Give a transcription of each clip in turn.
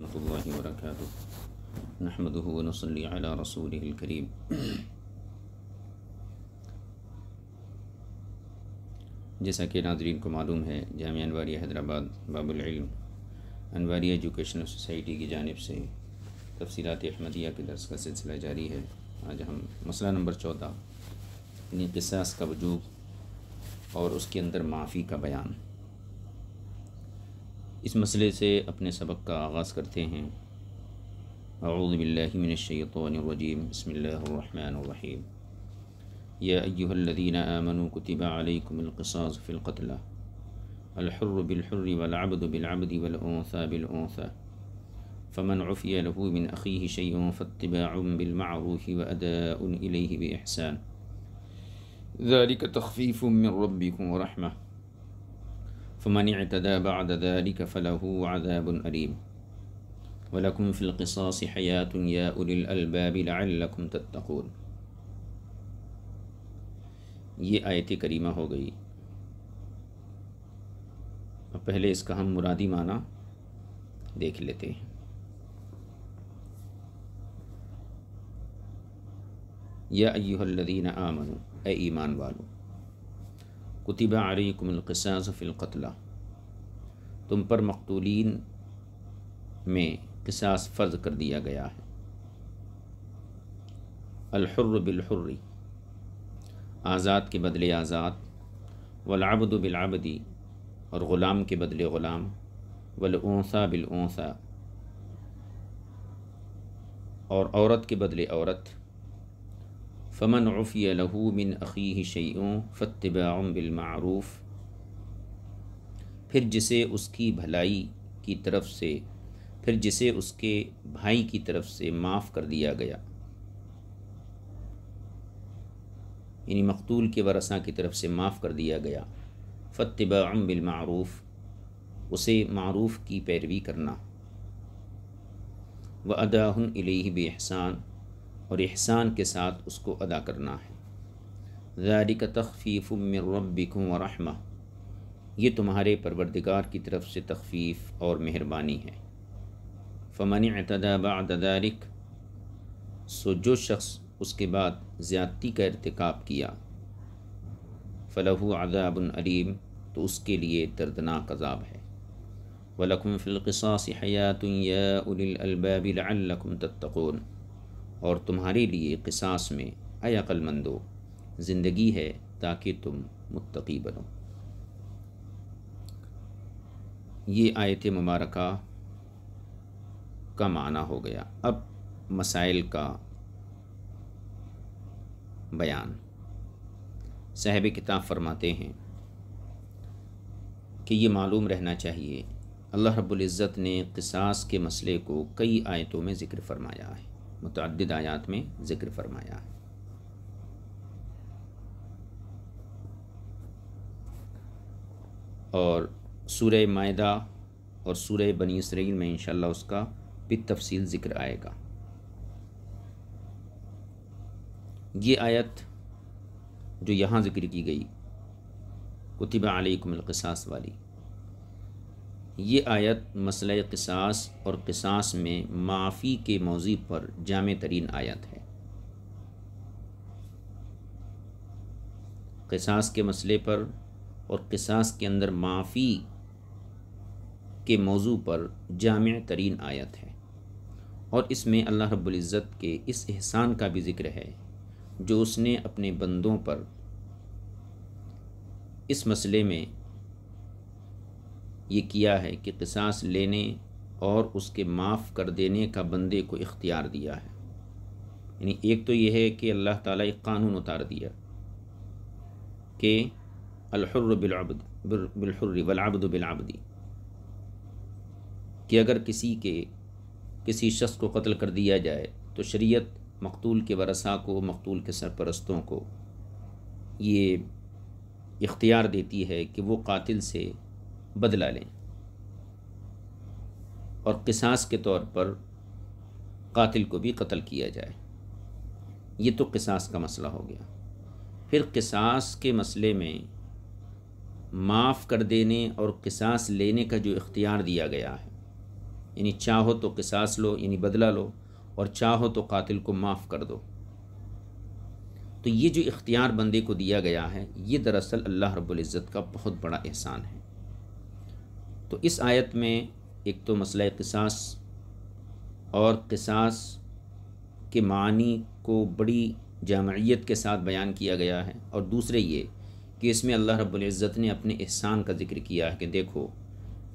ورحمۃ اللہ وبرکاتہ نحمدہ ونصلی علی رسولہ الکریم۔ جیسا کہ ناظرین کو معلوم ہے، جامعہ انواریہ حیدرآباد باب العلم انواریہ ایجوکیشنل سوسائٹی کی جانب سے تفسیرات احمدیہ کے درس کا سلسلہ جاری ہے۔ آج ہم مسئلہ نمبر 14 یعنی قصاص کا وجوب اور اس کے اندر معافی کا بیان، اس مسئلے سے اپنے سبق کا آغاز کرتے ہیں۔ اعوذ باللہ من الشیطان الرجیم، بسم اللہ الرحمن الرحیم۔ یا ایہا الذین آمنوا کتب علیکم القصاص فی القتلى الحر بالحر والعبد بالعبد والانثى بالانثى فمن عفی له من اخیہ شیء فاتباع بالمعروف واداء الیہ بإحسان ذلک تخفیف من ربکم ورحمہ فمن اعتدى بعد ذلك فله عذاب أليم ولكم في القصاص حياة يا أولي الألباب لعلكم تتقون۔ یہ آیت کریمہ ہو گئی۔ اب پہلے اس کا ہم مرادی معنی دیکھ لیتے ہیں۔ یا ایہا الذین آمنوا، اے ایمان والو، کتب علیکم القصاص فی القتلى، تم پر مقتولین میں قصاص فرض کر دیا گیا ہے۔ الحر بالحر، آزاد کے بدلے آزاد، والعبد بالعبد، اور غلام کے بدلے غلام، والانثى بالانثى، اور عورت کے بدلے عورت۔ فمن عفی له من اخیہ شیء فاتباع بالمعروف، پھر جسے اس کی بھلائی کی طرف سے، پھر جسے اس کے بھائی کی طرف سے معاف کر دیا گیا، یعنی مقتول کے ورثہ کی طرف سے معاف کر دیا گیا، فاتباع بالمعروف، اسے معروف کی پیروی کرنا، واداء الیہ بإحسان، اور احسان کے ساتھ اس کو ادا کرنا ہے۔ ذالک تخفیف من ربکم ورحمہ، یہ تمہارے پروردگار کی طرف سے تخفیف اور مہربانی ہے۔ فمن اعتدى بعد ذلک، سو جو شخص اس کے بعد زیادتی کا ارتکاب کیا، فلہ عذاب علیم، تو اس کے لیے دردناک عذاب ہے۔ وَلَكُمْ فِي الْقِصَاصِ حَيَاةٌ يَا أُولِي الْأَلْبَابِ لَعَلَّكُمْ تَتَّقُونَ، اور تمہارے لیے قصاص میں اے عقل مندو زندگی ہے تاکہ تم متقی بنو۔ یہ آیت مبارکہ کا معنی ہو گیا۔ اب مسائل کا بیان۔ صاحب کتاب فرماتے ہیں کہ یہ معلوم رہنا چاہیے، اللہ رب العزت نے قصاص کے مسئلے کو کئی آیتوں میں ذکر فرمایا ہے، متعدد آیات میں ذکر فرمایا ہے۔ اور سورہ مائدہ اور سورہ بنی اسرائیل میں انشاءاللہ اس کا بالتفصیل ذکر آئے گا۔ یہ آیت جو یہاں ذکر کی گئی، کتب علیکم القصاص والی، یہ آیت مسئلہ قصاص اور قصاص میں معافی کے موضوع پر جامع ترین آیت ہے۔ قصاص کے مسئلے پر اور قصاص کے اندر معافی کے موضوع پر جامع ترین آیت ہے، اور اس میں اللہ رب العزت کے اس احسان کا بھی ذکر ہے جو اس نے اپنے بندوں پر اس مسئلے میں یہ کیا ہے کہ قصاص لینے اور اس کے معاف کر دینے کا بندے کو اختیار دیا ہے۔ یعنی ایک تو یہ ہے کہ اللہ تعالیٰ ایک قانون اتار دیا کہ الحر بالحر والعبد بالعبد، کہ اگر کسی شخص کو قتل کر دیا جائے تو شریعت مقتول کے ورثاء کو، مقتول کے سرپرستوں کو یہ اختیار دیتی ہے کہ وہ قاتل سے بدلہ لیں، اور قصاص کے طور پر قاتل کو بھی قتل کیا جائے۔ یہ تو قصاص کا مسئلہ ہو گیا۔ پھر قصاص کے مسئلے میں معاف کر دینے اور قصاص لینے کا جو اختیار دیا گیا ہے، یعنی چاہو تو قصاص لو یعنی بدلہ لو، اور چاہو تو قاتل کو معاف کر دو۔ تو یہ جو اختیار بندے کو دیا گیا ہے، یہ دراصل اللہ رب العزت کا بہت بڑا احسان ہے۔ تو اس آیت میں ایک تو مسئلہ قصاص اور قصاص کے معنی کو بڑی جامعیت کے ساتھ بیان کیا گیا ہے، اور دوسرے یہ کہ اس میں اللہ رب العزت نے اپنے احسان کا ذکر کیا ہے کہ دیکھو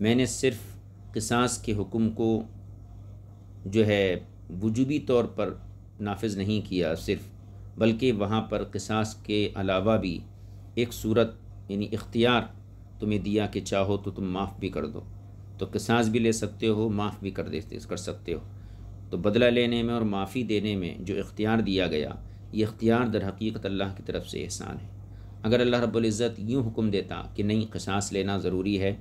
میں نے صرف قصاص کے حکم کو جو ہے وجوبی طور پر نافذ نہیں کیا صرف، بلکہ وہاں پر قصاص کے علاوہ بھی ایک صورت یعنی اختیار تمہیں دیا کہ چاہو تو تم معاف بھی کر دو، تو قصاص بھی لے سکتے ہو، معاف بھی کر سکتے ہو۔ تو بدلہ لینے میں اور معافی دینے میں جو اختیار دیا گیا، یہ اختیار در حقیقت اللہ کی طرف سے احسان ہے۔ اگر اللہ رب العزت یوں حکم دیتا کہ نہیں قصاص لینا ضروری ہے،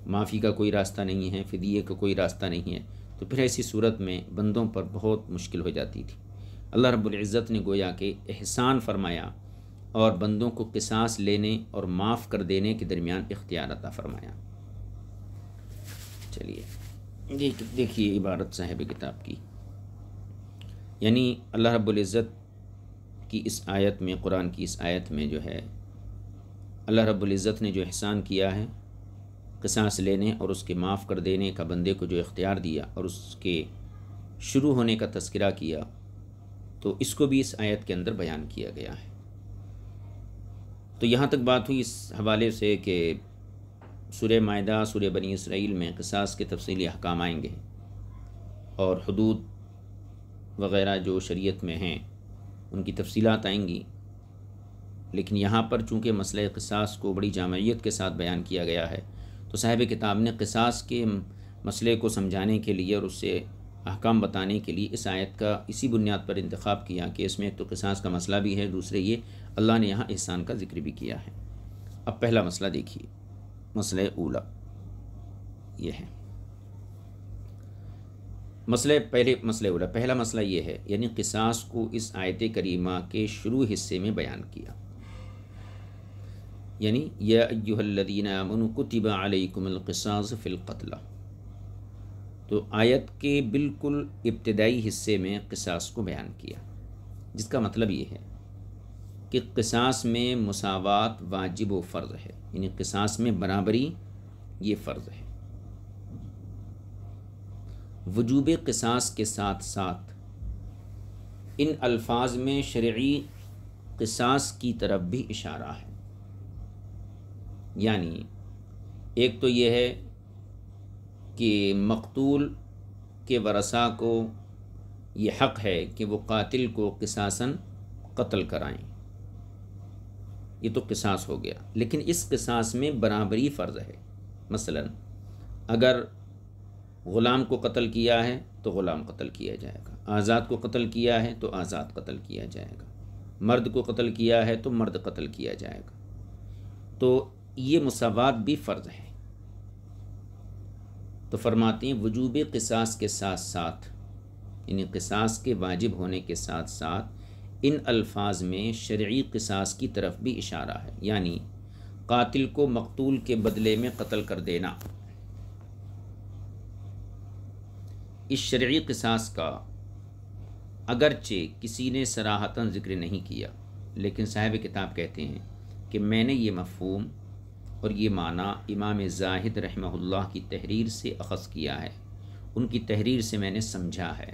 معافی کا کوئی راستہ نہیں ہے، فدیے کا کوئی راستہ نہیں ہے، تو پھر ایسی صورت میں بندوں پر بہت مشکل ہو جاتی تھی۔ اللہ رب العزت نے گویا کہ احسان فرمایا اور بندوں کو قصاص لینے اور معاف کر دینے کے درمیان اختیار عطا فرمایا۔ چلیے دیکھیے عبارت صاحب کتاب کی، یعنی اللہ رب العزت کی اس آیت میں، قرآن کی اس آیت میں جو ہے اللہ رب العزت نے جو احسان کیا ہے قصاص لینے اور اس کے معاف کر دینے کا بندے کو جو اختیار دیا اور اس کے شروع ہونے کا تذکرہ کیا، تو اس کو بھی اس آیت کے اندر بیان کیا گیا ہے۔ تو یہاں تک بات ہوئی اس حوالے سے کہ سورہ مائدہ، سورہ بنی اسرائیل میں قصاص کے تفصیلی احکام آئیں گے اور حدود وغیرہ جو شریعت میں ہیں ان کی تفصیلات آئیں گی، لیکن یہاں پر چونکہ مسئلہ قصاص کو بڑی جامعیت کے ساتھ بیان کیا گیا ہے، تو صاحب کتاب نے قصاص کے مسئلے کو سمجھانے کے لیے اور اس سے احکام بتانے کے لیے اس آیت کا اسی بنیاد پر انتخاب کیا کہ اس میں ایک تو قصاص کا مسئلہ بھی ہے، دوسرے یہ اللہ نے یہاں احسان کا ذکر بھی کیا ہے۔ اب پہلا مسئلہ دیکھیے، مسئلہ اولا یہ ہے، پہلا مسئلہ یہ ہے، یعنی قصاص کو اس آیت کریمہ کے شروع حصے میں بیان کیا، یعنی یا ایھا الذین آمنوا کتب علیکم القصاص فی القتلى، تو آیت کے بالکل ابتدائی حصے میں قصاص کو بیان کیا، جس کا مطلب یہ ہے کہ قصاص میں مساوات واجب و فرض ہے، یعنی قصاص میں برابری یہ فرض ہے۔ وجوب قصاص کے ساتھ ساتھ ان الفاظ میں شرعی قصاص کی طرف بھی اشارہ ہے، یعنی ایک تو یہ ہے کہ مقتول کے ورثاء کو یہ حق ہے کہ وہ قاتل کو قصاصاً قتل کرائیں، یہ تو قصاص ہو گیا، لیکن اس قصاص میں برابری فرض ہے۔ مثلا اگر غلام کو قتل کیا ہے تو غلام قتل کیا جائے گا، آزاد کو قتل کیا ہے تو آزاد قتل کیا جائے گا، مرد کو قتل کیا ہے تو مرد قتل کیا جائے گا، تو یہ مساوات بھی فرض ہے۔ تو فرماتے ہیں وجوب قصاص کے ساتھ ساتھ، یعنی قصاص کے واجب ہونے کے ساتھ ساتھ ان الفاظ میں شرعی قصاص کی طرف بھی اشارہ ہے، یعنی قاتل کو مقتول کے بدلے میں قتل کر دینا۔ اس شرعی قصاص کا اگرچہ کسی نے صراحتاً ذکر نہیں کیا، لیکن صاحب کتاب کہتے ہیں کہ میں نے یہ مفہوم اور یہ معنی امام زاہد رحمہ اللہ کی تحریر سے اخذ کیا ہے، ان کی تحریر سے میں نے سمجھا ہے،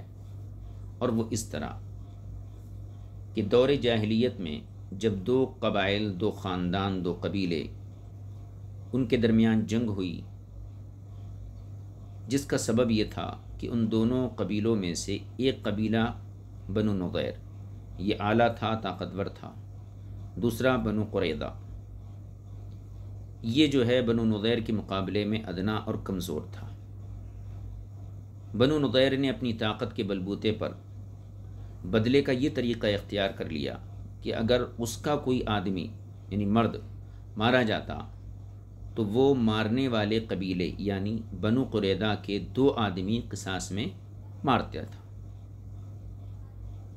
اور وہ اس طرح کہ دور جاہلیت میں جب دو قبائل، دو خاندان، دو قبیلے، ان کے درمیان جنگ ہوئی، جس کا سبب یہ تھا کہ ان دونوں قبیلوں میں سے ایک قبیلہ بنو نضیر یہ اعلیٰ تھا، طاقتور تھا، دوسرا بنو قریظہ یہ جو ہے بنو نضیر کے مقابلے میں ادنا اور کمزور تھا۔ بنو نضیر نے اپنی طاقت کے بلبوتے پر بدلے کا یہ طریقہ اختیار کر لیا کہ اگر اس کا کوئی آدمی یعنی مرد مارا جاتا تو وہ مارنے والے قبیلے یعنی بنو قریظہ کے 2 آدمی قصاص میں مارتا تھا۔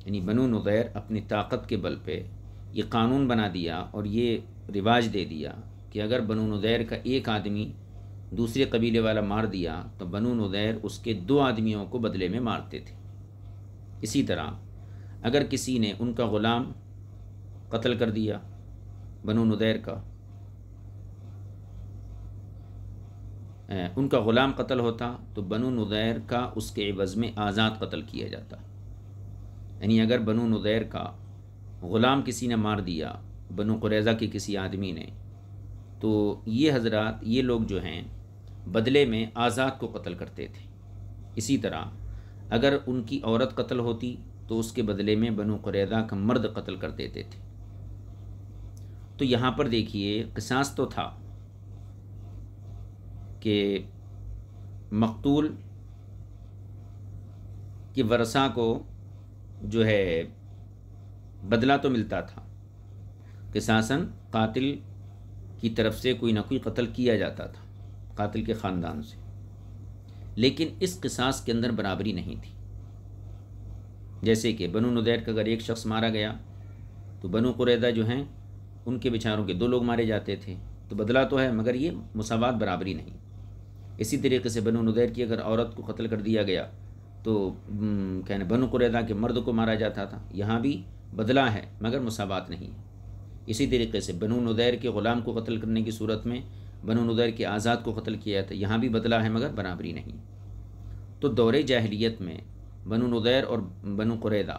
یعنی بنو نضیر اپنی طاقت کے بل پہ یہ قانون بنا دیا اور یہ رواج دے دیا کہ اگر بنو نضیر کا ایک آدمی دوسرے قبیلے والا مار دیا تو بنو نضیر اس کے 2 آدمیوں کو بدلے میں مارتے تھے۔ اسی طرح اگر کسی نے ان کا غلام قتل کر دیا بنو نضیر کا، ان کا غلام قتل ہوتا تو بنو نضیر کا اس کے عوض میں آزاد قتل کیا جاتا۔ یعنی اگر بنو نضیر کا غلام کسی نے مار دیا بنو قریظہ کے کسی آدمی نے، تو یہ حضرات یہ لوگ جو ہیں بدلے میں آزاد کو قتل کرتے تھے۔ اسی طرح اگر ان کی عورت قتل ہوتی تو اس کے بدلے میں بنو قریظہ کا مرد قتل کر دیتے تھے۔ تو یہاں پر دیکھیے قصاص تو تھا کہ مقتول کے ورثہ کو جو ہے بدلہ تو ملتا تھا، قصاصاً قاتل کی طرف سے کوئی نہ کوئی قتل کیا جاتا تھا قاتل کے خاندان سے، لیکن اس قصاص کے اندر برابری نہیں تھی۔ جیسے کہ بنو نضیر کا اگر ایک شخص مارا گیا تو بنو قریظہ جو ہیں ان کے بیچاروں کے 2 لوگ مارے جاتے تھے، تو بدلہ تو ہے مگر یہ مساوات برابری نہیں۔ اسی طریقے سے بنو نضیر کی اگر عورت کو قتل کر دیا گیا تو بنو قریظہ کے مرد کو مارا جاتا تھا، یہاں بھی بدلہ ہے مگر مساوات نہیں ہے۔ اسی طریقے سے بنو نضیر کے غلام کو قتل کرنے کی صورت میں بنو نضیر کے آزاد کو قتل کیا جاتا، یہاں بھی بدلہ ہے مگر برابری نہیں۔ تو دور جاہلیت میں بنو نضیر اور بنو قریظہ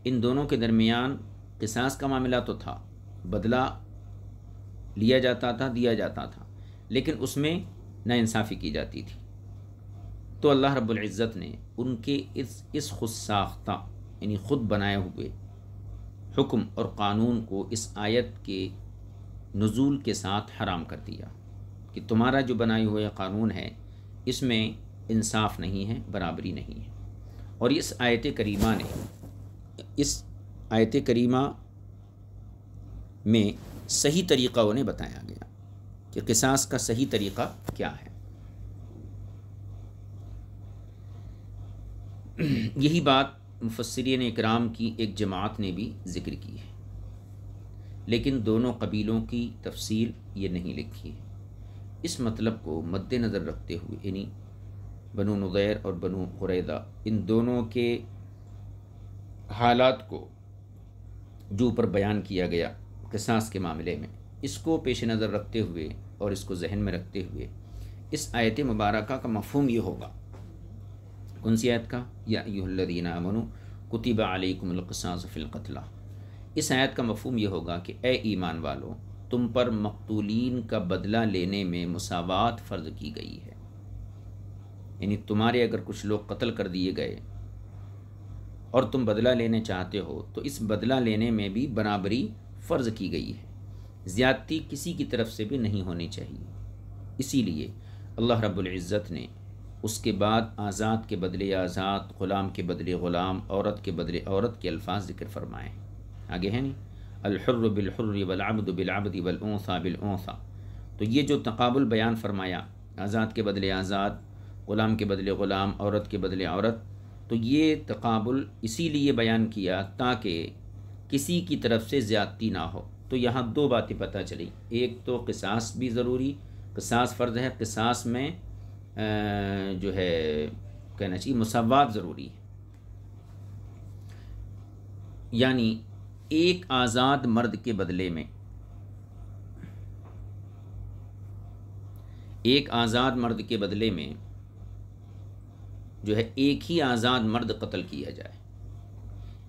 ان دونوں کے درمیان قصاص کا معاملہ تو تھا، بدلہ لیا جاتا تھا، دیا جاتا تھا، لیکن اس میں ناانصافی کی جاتی تھی۔ تو اللہ رب العزت نے ان کے اس خود ساختہ یعنی خود بنائے ہوئے حکم اور قانون کو اس آیت کے نزول کے ساتھ حرام کر دیا کہ تمہارا جو بنائے ہوئے قانون ہے اس میں انصاف نہیں ہے، برابری نہیں ہے۔ اور اس آیت کریمہ میں صحیح طریقہ انہیں بتایا گیا کہ قصاص کا صحیح طریقہ کیا ہے۔ یہی بات مفسرین اکرام کی ایک جماعت نے بھی ذکر کی ہے، لیکن دونوں قبیلوں کی تفصیل یہ نہیں لکھی ہے۔ اس مطلب کو مد نظر رکھتے ہوئے یعنی بنو نضیر اور بنو قریظہ ان دونوں کے حالات کو جو اوپر بیان کیا گیا قصاص کے معاملے میں، اس کو پیش نظر رکھتے ہوئے اور اس کو ذہن میں رکھتے ہوئے اس آیت مبارکہ کا مفہوم یہ ہوگا۔ کون سی آیت کا؟ یا ایھا الذین آمنوا کتب علیکم القصاص فی القتلى۔ اس آیت کا مفہوم یہ ہوگا کہ اے ایمان والو، تم پر مقتولین کا بدلہ لینے میں مساوات فرض کی گئی ہے۔ یعنی تمہارے اگر کچھ لوگ قتل کر دیے گئے اور تم بدلہ لینے چاہتے ہو تو اس بدلہ لینے میں بھی برابری فرض کی گئی ہے، زیادتی کسی کی طرف سے بھی نہیں ہونی چاہیے۔ اسی لیے اللہ رب العزت نے اس کے بعد آزاد کے بدلے آزاد، غلام کے بدلے غلام، عورت کے بدلے عورت کے الفاظ ذکر فرمائے ہیں۔ آگے ہے نہیں الحر بالحر والعبد بالعبد والانثى بالانثى، تو یہ جو تقابل بیان فرمایا آزاد کے بدلے آزاد، غلام کے بدلے غلام، عورت کے بدلے عورت، تو یہ تقابل اسی لیے بیان کیا تاکہ کسی کی طرف سے زیادتی نہ ہو۔ تو یہاں 2 باتیں پتہ چلی، ایک تو قصاص بھی ضروری، قصاص فرض ہے، قصاص میں جو ہے کہنا چاہیے مساوات ضروری ہے۔ یعنی ایک آزاد مرد کے بدلے میں جو ہے ایک ہی آزاد مرد قتل کیا جائے،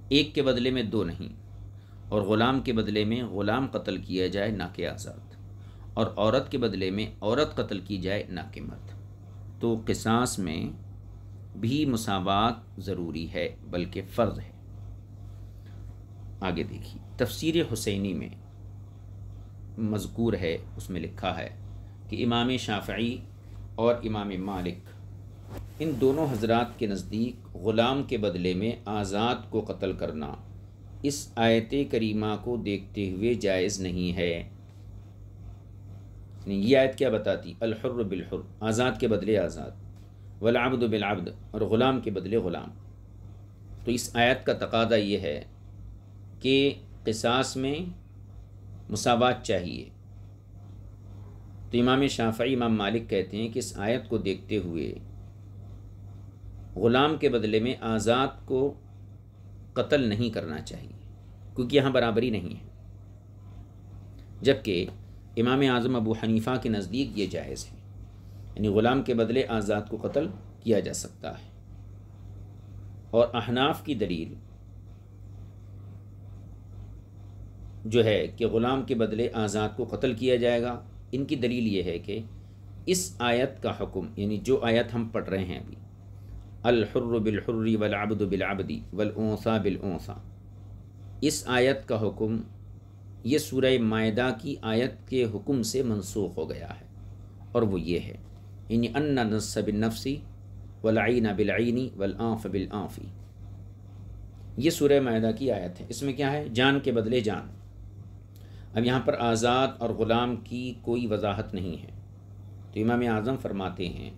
ایک کے بدلے میں 2 نہیں، اور غلام کے بدلے میں غلام قتل کیا جائے نہ کہ آزاد، اور عورت کے بدلے میں عورت قتل کی جائے نہ کہ مرد۔ تو قصاص میں بھی مساوات ضروری ہے بلکہ فرض ہے۔ آگے دیکھیے تفسیر حسینی میں مذکور ہے، اس میں لکھا ہے کہ امام شافعی اور امام مالک ان دونوں حضرات کے نزدیک غلام کے بدلے میں آزاد کو قتل کرنا اس آیت کریمہ کو دیکھتے ہوئے جائز نہیں ہے۔ یہ آیت کیا بتاتی؟ الحر بالحر، آزاد کے بدلے آزاد، والعبد بالعبد، اور غلام کے بدلے غلام۔ تو اس آیت کا تقاضا یہ ہے کہ قصاص میں مساوات چاہیے، تو امام شافعی امام مالک کہتے ہیں کہ اس آیت کو دیکھتے ہوئے غلام کے بدلے میں آزاد کو قتل نہیں کرنا چاہیے، کیونکہ یہاں برابری نہیں ہے، جبکہ امام اعظم ابو حنیفہ کے نزدیک یہ جائز ہے، یعنی غلام کے بدلے آزاد کو قتل کیا جا سکتا ہے۔ اور احناف کی دلیل جو ہے کہ غلام کے بدلے آزاد کو قتل کیا جائے گا، ان کی دلیل یہ ہے کہ اس آیت کا حکم، یعنی جو آیت ہم پڑھ رہے ہیں ابھی، الحر بالحر والعبد بالعبد والانثى بالانثى، اس آیت کا حکم یہ سورہ مائدہ کی آیت کے حکم سے منسوخ ہو گیا ہے، اور وہ یہ ہے یعنی ان النفس بالنفس والعین بالعین والانف بالانف، یہ سورہ مائدہ کی آیت ہے۔ اس میں کیا ہے؟ جان کے بدلے جان۔ اب یہاں پر آزاد اور غلام کی کوئی وضاحت نہیں ہے، تو امام اعظم فرماتے ہیں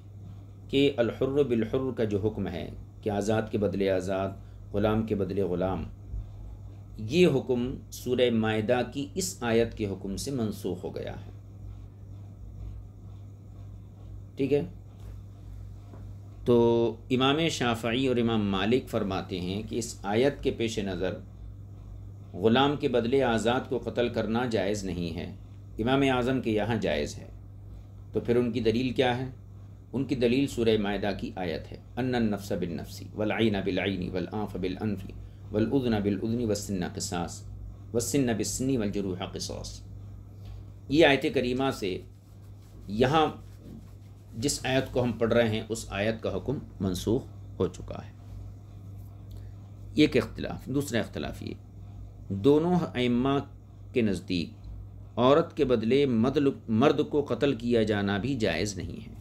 کہ الحر بالحر کا جو حکم ہے کہ آزاد کے بدلے آزاد، غلام کے بدلے غلام، یہ حکم سورہ مائدہ کی اس آیت کے حکم سے منسوخ ہو گیا ہے، ٹھیک ہے؟ تو امام شافعی اور امام مالک فرماتے ہیں کہ اس آیت کے پیش نظر غلام کے بدلے آزاد کو قتل کرنا جائز نہیں ہے، امام اعظم کے یہاں جائز ہے۔ تو پھر ان کی دلیل کیا ہے؟ ان کی دلیل سورہ مائدہ کی آیت ہے، ان النفس بالنفس والعین بالعین والانف بالانف والاذن بالاذن والسن قصاص والسن بالسن والجروح قصاص۔ یہ آیت کریمہ سے یہاں جس آیت کو ہم پڑھ رہے ہیں اس آیت کا حکم منسوخ ہو چکا ہے۔ ایک اختلاف، دوسرا اختلاف یہ، دونوں ائمہ کے نزدیک عورت کے بدلے مرد کو قتل کیا جانا بھی جائز نہیں ہے۔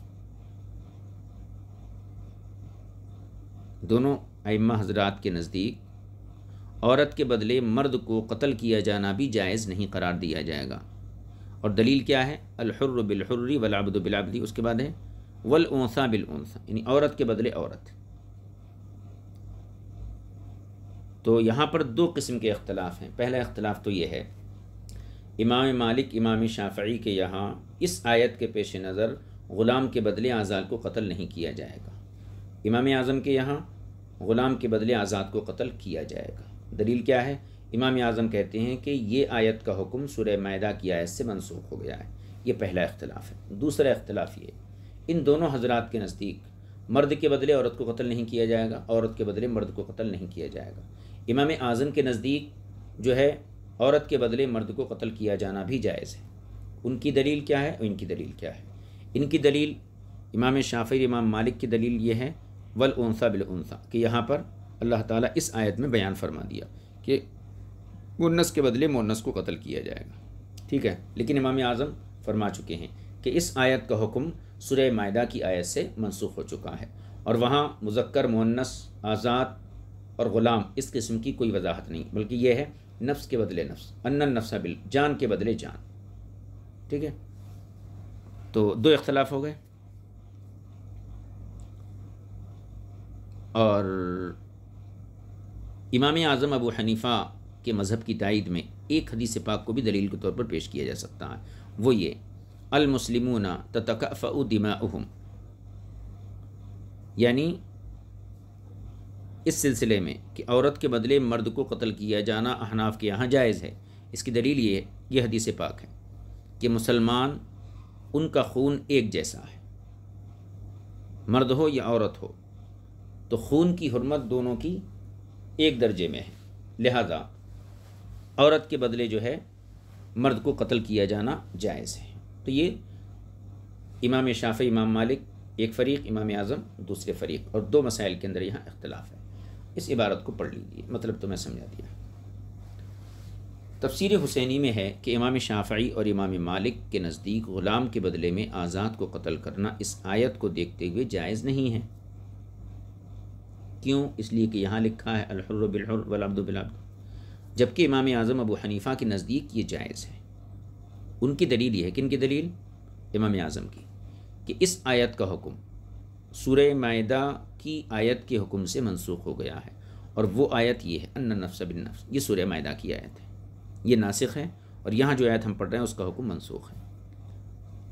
دونوں ائمہ حضرات کے نزدیک عورت کے بدلے مرد کو قتل کیا جانا بھی جائز نہیں قرار دیا جائے گا، اور دلیل کیا ہے؟ الحر بالحر والعبد بالعبد، اس کے بعد ہے والانثى بالانثى، یعنی عورت کے بدلے عورت۔ تو یہاں پر دو قسم کے اختلاف ہیں۔ پہلا اختلاف تو یہ ہے، امام مالک امام شافعی کے یہاں اس آیت کے پیش نظر غلام کے بدلے آزاد کو قتل نہیں کیا جائے گا، امام اعظم کے یہاں غلام کے بدلے آزاد کو قتل کیا جائے گا۔ دلیل کیا ہے؟ امام اعظم کہتے ہیں کہ یہ آیت کا حکم سورہ مائدہ کی آیت سے منسوخ ہو گیا ہے، یہ پہلا اختلاف ہے۔ دوسرا اختلاف یہ، ان دونوں حضرات کے نزدیک مرد کے بدلے عورت کو قتل نہیں کیا جائے گا، عورت کے بدلے مرد کو قتل نہیں کیا جائے گا۔ امام اعظم کے نزدیک جو ہے عورت کے بدلے مرد کو قتل کیا جانا بھی جائز ہے۔ ان کی دلیل کیا ہے اور ان کی دلیل کیا ہے؟ ان کی دلیل امام شافعی امام مالک کی دلیل یہ ہے والانثى بالانثى، کہ یہاں پر اللہ تعالیٰ اس آیت میں بیان فرما دیا کہ مؤنث کے بدلے مؤنث کو قتل کیا جائے گا، ٹھیک ہے؟ لیکن امام اعظم فرما چکے ہیں کہ اس آیت کا حکم سورہ مائدہ کی آیت سے منسوخ ہو چکا ہے، اور وہاں مذکر مؤنث آزاد اور غلام اس قسم کی کوئی وضاحت نہیں، بلکہ یہ ہے نفس کے بدلے نفس، ان النفس جان کے بدلے جان، ٹھیک ہے؟ تو دو اختلاف ہو گئے، اور امام اعظم ابو حنیفہ کے مذہب کی تائید میں ایک حدیث پاک کو بھی دلیل کے طور پر پیش کیا جا سکتا ہے، وہ یہ المسلمون تتکافؤ دماؤہم، یعنی اس سلسلے میں کہ عورت کے بدلے مرد کو قتل کیا جانا احناف کے یہاں جائز ہے۔ اس کی دلیل یہ حدیث پاک ہے کہ مسلمان ان کا خون ایک جیسا ہے، مرد ہو یا عورت ہو، تو خون کی حرمت دونوں کی ایک درجے میں ہے، لہذا عورت کے بدلے جو ہے مرد کو قتل کیا جانا جائز ہے۔ تو یہ امام شافعی امام مالک ایک فریق، امام اعظم دوسرے فریق، اور دو مسائل کے اندر یہاں اختلاف ہے۔ اس عبارت کو پڑھ لیجیے، مطلب تو میں سمجھا دیا۔ تفسیر حسینی میں ہے کہ امام شافعی اور امام مالک کے نزدیک غلام کے بدلے میں آزاد کو قتل کرنا اس آیت کو دیکھتے ہوئے جائز نہیں ہے۔ کیوں؟ اس لیے کہ یہاں لکھا ہے الحر بالحر والعبد بالعبد، جبکہ امام اعظم ابو حنیفہ کے نزدیک یہ جائز ہے۔ ان کی دلیل یہ ہے، کن کی دلیل؟ امام اعظم کی، کہ اس آیت کا حکم سورہ مائدہ کی آیت کے حکم سے منسوخ ہو گیا ہے، اور وہ آیت یہ ہے ان النفس بالنفس، یہ سورہ مائدہ کی آیت ہے، یہ ناسخ ہے، اور یہاں جو آیت ہم پڑھ رہے ہیں اس کا حکم منسوخ ہے۔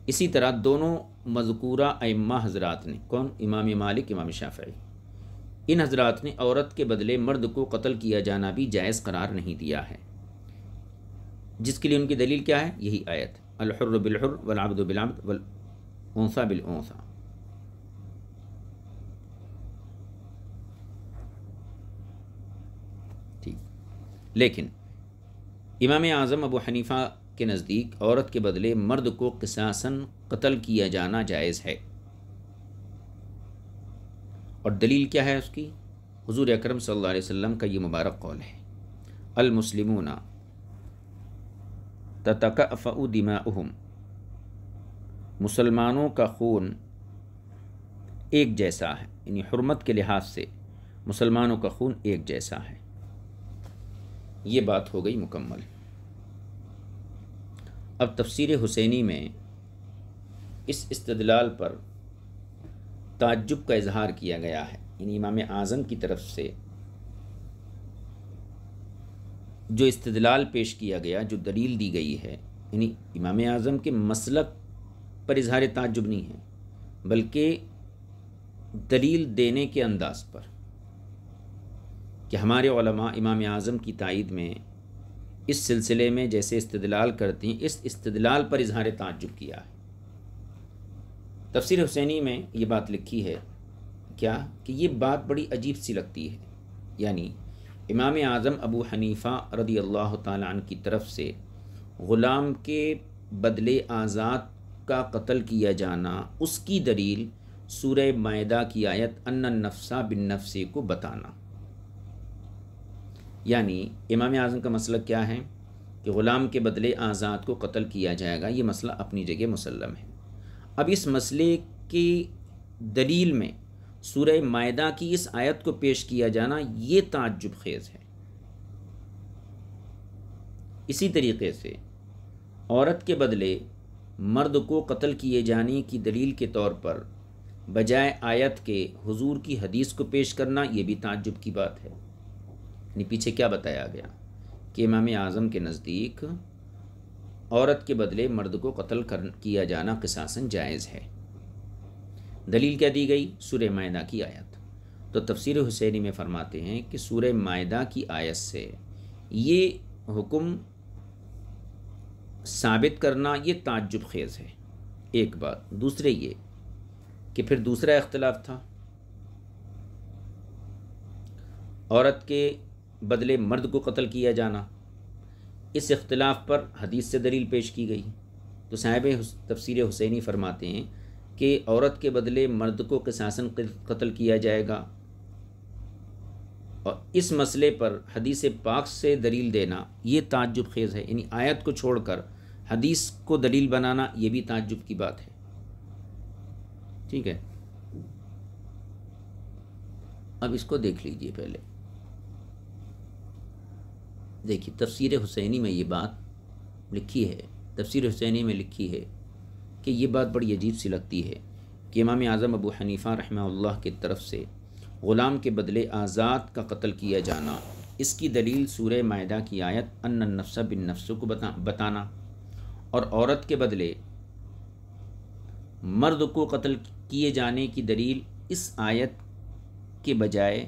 اسی طرح دونوں مذکورہ ائمہ حضرات نے، کون؟ امام مالک، امام شافعی، ان حضرات نے عورت کے بدلے مرد کو قتل کیا جانا بھی جائز قرار نہیں دیا ہے، جس کے لیے ان کی دلیل کیا ہے؟ یہی آیت، الحر بالحر والعبد بالعبد والانثى بالانثى۔ ٹھیک، لیکن امام اعظم ابو حنیفہ کے نزدیک عورت کے بدلے مرد کو قصاصاً قتل کیا جانا جائز ہے، اور دلیل کیا ہے اس کی؟ حضور اکرم صلی اللہ علیہ وسلم کا یہ مبارک قول ہے، المسلمون تتکافؤ دماؤہم، مسلمانوں کا خون ایک جیسا ہے، یعنی حرمت کے لحاظ سے مسلمانوں کا خون ایک جیسا ہے۔ یہ بات ہو گئی مکمل۔ اب تفسیر حسینی میں اس استدلال پر تعجب کا اظہار کیا گیا ہے، یعنی امام اعظم کی طرف سے جو استدلال پیش کیا گیا، جو دلیل دی گئی ہے، یعنی امام اعظم کے مسلک پر اظہار تعجب نہیں ہے، بلکہ دلیل دینے کے انداز پر، کہ ہمارے علماء امام اعظم کی تائید میں اس سلسلے میں جیسے استدلال کرتے ہیں، اس استدلال پر اظہار تعجب کیا ہے۔ تفسیر حسینی میں یہ بات لکھی ہے کیا، کہ یہ بات بڑی عجیب سی لگتی ہے، یعنی امام اعظم ابو حنیفہ رضی اللہ تعالیٰ عنہ کی طرف سے غلام کے بدلے آزاد کا قتل کیا جانا، اس کی دلیل سورہ مائدہ کی آیت ان النفس بالنفس کو بتانا۔ یعنی امام اعظم کا مسئلہ کیا ہے کہ غلام کے بدلے آزاد کو قتل کیا جائے گا، یہ مسئلہ اپنی جگہ مسلم ہے۔ اب اس مسئلے کی دلیل میں سورہ مائدہ کی اس آیت کو پیش کیا جانا یہ تعجب خیز ہے۔ اسی طریقے سے عورت کے بدلے مرد کو قتل کیے جانے کی دلیل کے طور پر بجائے آیت کے حضور کی حدیث کو پیش کرنا یہ بھی تعجب کی بات ہے۔ یعنی پیچھے کیا بتایا گیا کہ امام اعظم کے نزدیک عورت کے بدلے مرد کو قتل کیا جانا قصاصاً جائز ہے، دلیل کیا دی گئی؟ سورہ مائدہ کی آیت۔ تو تفسیر حسینی میں فرماتے ہیں کہ سورہ مائدہ کی آیت سے یہ حکم ثابت کرنا یہ تعجب خیز ہے، ایک بات۔ دوسرے یہ کہ پھر دوسرا اختلاف تھا، عورت کے بدلے مرد کو قتل کیا جانا، اس اختلاف پر حدیث سے دلیل پیش کی گئی۔ تو صاحب تفسیر حسینی فرماتے ہیں کہ عورت کے بدلے مرد کو قصاصاً قتل کیا جائے گا، اور اس مسئلے پر حدیث پاک سے دلیل دینا یہ تعجب خیز ہے، یعنی آیت کو چھوڑ کر حدیث کو دلیل بنانا یہ بھی تعجب کی بات ہے۔ ٹھیک ہے، اب اس کو دیکھ لیجئے۔ پہلے دیکھیے تفسیر حسینی میں یہ بات لکھی ہے، تفسیر حسینی میں لکھی ہے کہ یہ بات بڑی عجیب سی لگتی ہے کہ امام اعظم ابو حنیفہ رحمہ اللہ کی طرف سے غلام کے بدلے آزاد کا قتل کیا جانا، اس کی دلیل سورہ مائدہ کی آیت ان النفس بالنفس کو بتانا، اور عورت کے بدلے مرد کو قتل کیے جانے کی دلیل اس آیت کے بجائے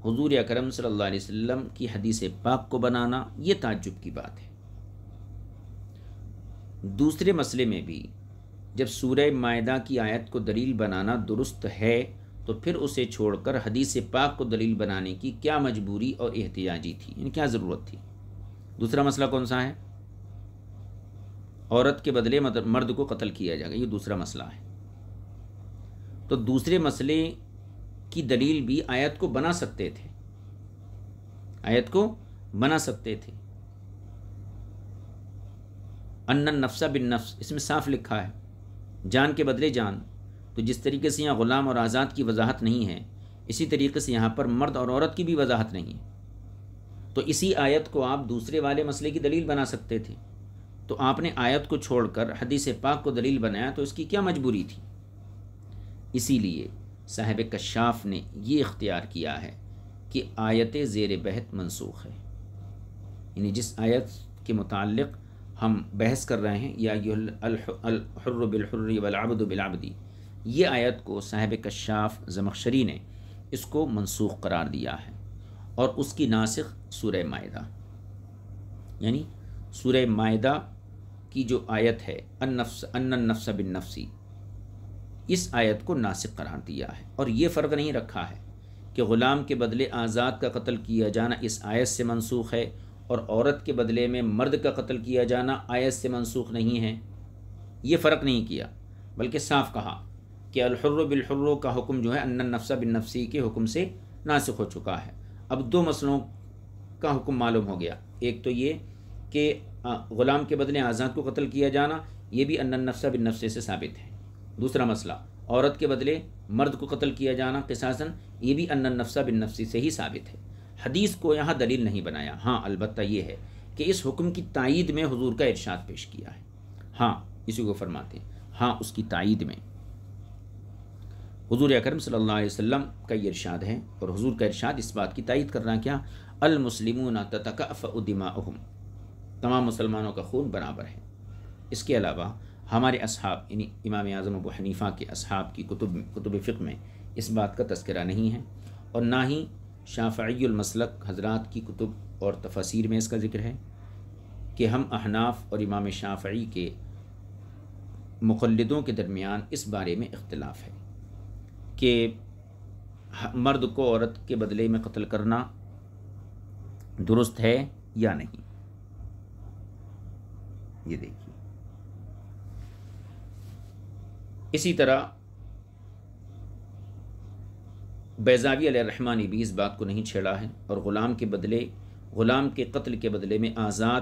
حضور اکرم صلی اللہ علیہ وسلم کی حدیث پاک کو بنانا یہ تعجب کی بات ہے۔ دوسرے مسئلے میں بھی جب سورہ مائدہ کی آیت کو دلیل بنانا درست ہے تو پھر اسے چھوڑ کر حدیث پاک کو دلیل بنانے کی کیا مجبوری اور احتیاجی تھی، یعنی کیا ضرورت تھی؟ دوسرا مسئلہ کون سا ہے؟ عورت کے بدلے مرد کو قتل کیا جائے گا، یہ دوسرا مسئلہ ہے۔ تو دوسرے مسئلے کی دلیل بھی آیت کو بنا سکتے تھے، آیت کو بنا سکتے تھے۔ ان النفس بالنفس اس میں صاف لکھا ہے جان کے بدلے جان، تو جس طریقے سے یہاں غلام اور آزاد کی وضاحت نہیں ہے، اسی طریقے سے یہاں پر مرد اور عورت کی بھی وضاحت نہیں ہے، تو اسی آیت کو آپ دوسرے والے مسئلے کی دلیل بنا سکتے تھے۔ تو آپ نے آیت کو چھوڑ کر حدیث پاک کو دلیل بنایا، تو اس کی کیا مجبوری تھی؟ اسی لیے صاحب کشاف نے یہ اختیار کیا ہے کہ آیت زیر بحث منسوخ ہے، یعنی جس آیت کے متعلق ہم بحث کر رہے ہیں یا الحر بالحر والعبد بالعبد، یہ آیت کو صاحب کشاف زمخشری نے اس کو منسوخ قرار دیا ہے، اور اس کی ناسخ سورہ مائدہ، یعنی سورہ مائدہ کی جو آیت ہے النفس بالنفسی، اس آیت کو ناسخ قرار دیا ہے، اور یہ فرق نہیں رکھا ہے کہ غلام کے بدلے آزاد کا قتل کیا جانا اس آیت سے منسوخ ہے، اور عورت کے بدلے میں مرد کا قتل کیا جانا آیت سے منسوخ نہیں ہے، یہ فرق نہیں کیا، بلکہ صاف کہا کہ الحر بالحر کا حکم جو ہے ان النفس بالنفسی کے حکم سے ناسخ ہو چکا ہے۔ اب دو مسئلوں کا حکم معلوم ہو گیا، ایک تو یہ کہ غلام کے بدلے آزاد کو قتل کیا جانا، یہ بھی ان النفس بالنفس سے ثابت ہے۔ دوسرا مسئلہ، عورت کے بدلے مرد کو قتل کیا جانا قصاصاً، یہ بھی ان النفس بالنفس سے ہی ثابت ہے۔ حدیث کو یہاں دلیل نہیں بنایا، ہاں البتہ یہ ہے کہ اس حکم کی تائید میں حضور کا ارشاد پیش کیا ہے، ہاں اسی کو فرماتے ہیں، ہاں اس کی تائید میں حضور اکرم صلی اللہ علیہ وسلم کا یہ ارشاد ہے، اور حضور کا ارشاد اس بات کی تائید کر رہا کیا، المسلمون تتکافؤ دماؤہم، تمام مسلمانوں کا خون برابر ہے۔ اس کے علاوہ ہمارے اصحاب یعنی امام اعظم ابو حنیفہ کے اصحاب کی کتب فقہ میں اس بات کا تذکرہ نہیں ہے، اور نہ ہی شافعی المسلک حضرات کی کتب اور تفاسیر میں اس کا ذکر ہے کہ ہم احناف اور امام شافعی کے مقلدوں کے درمیان اس بارے میں اختلاف ہے کہ مرد کو عورت کے بدلے میں قتل کرنا درست ہے یا نہیں۔ یہ دیکھیے، اسی طرح بیضاوی علیہ الرحمٰ نے بھی اس بات کو نہیں چھیڑا ہے، اور غلام کے قتل کے بدلے میں آزاد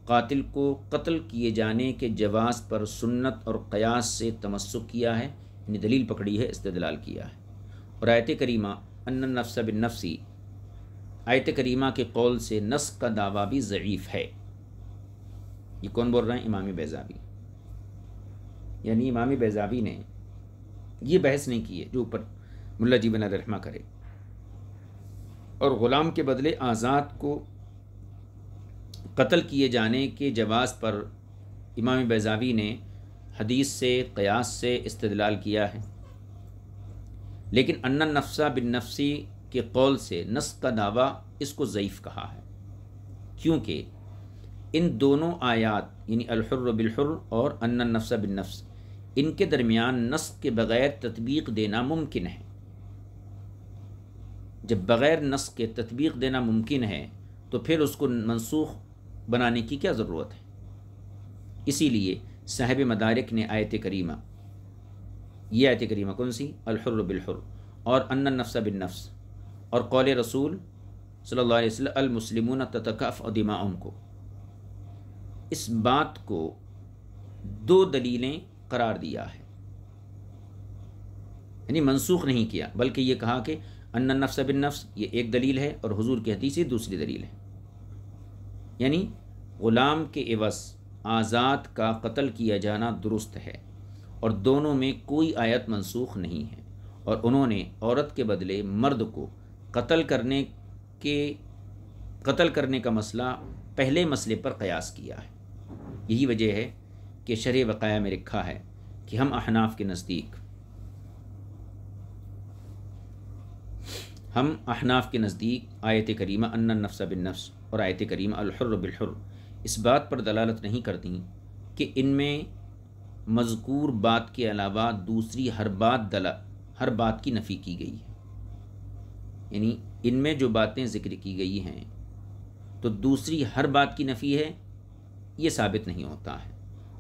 قاتل کو قتل کیے جانے کے جواز پر سنت اور قیاس سے تمسک کیا ہے، یعنی دلیل پکڑی ہے، استدلال کیا ہے۔ اور آیت کریمہ ان النفس بالنفسی، آیت کریمہ کے قول سے نسخ کا دعویٰ بھی ضعیف ہے۔ یہ کون بول رہے ہیں؟ امام بیضاوی، یعنی امام بیضاوی نے یہ بحث نہیں کی ہے جو اوپر ملا جیبن علیہ الرحمہ کرے، اور غلام کے بدلے آزاد کو قتل کیے جانے کے جواز پر امام بیضاوی نے حدیث سے قیاس سے استدلال کیا ہے، لیکن ان النفس بالنفسی کے قول سے نسخ کا دعویٰ اس کو ضعیف کہا ہے، کیونکہ ان دونوں آیات یعنی الحر بالحر اور ان النفس بالنفس، ان کے درمیان نسخ کے بغیر تطبیق دینا ممکن ہے۔ جب بغیر نسخ کے تطبیق دینا ممکن ہے تو پھر اس کو منسوخ بنانے کی کیا ضرورت ہے؟ اسی لیے صاحب مدارک نے آیت کریمہ، یہ آیت کریمہ کون سی؟ الحر بالحر اور ان النفس بالنفس، اور قول رسول صلی اللہ علیہ وسلم المسلمون تتکافؤ دماؤہم کو، اس بات کو دو دلیلیں قرار دیا ہے، یعنی منسوخ نہیں کیا، بلکہ یہ کہا کہ ان النفس بالنفس یہ ایک دلیل ہے، اور حضور کی حدیث دوسری دلیل ہے، یعنی غلام کے عوض آزاد کا قتل کیا جانا درست ہے، اور دونوں میں کوئی آیت منسوخ نہیں ہے، اور انہوں نے عورت کے بدلے مرد کو قتل کرنے کا مسئلہ پہلے مسئلے پر قیاس کیا ہے۔ یہی وجہ ہے کہ شرح وقایہ میں لکھا ہے کہ ہم احناف کے نزدیک آیت کریمہ ان النفس بالنفس اور آیت کریمہ الحر بالحر اس بات پر دلالت نہیں کرتی کہ ان میں مذکور بات کے علاوہ دوسری ہر بات کی نفی کی گئی ہے، یعنی ان میں جو باتیں ذکر کی گئی ہیں تو دوسری ہر بات کی نفی ہے، یہ ثابت نہیں ہوتا ہے۔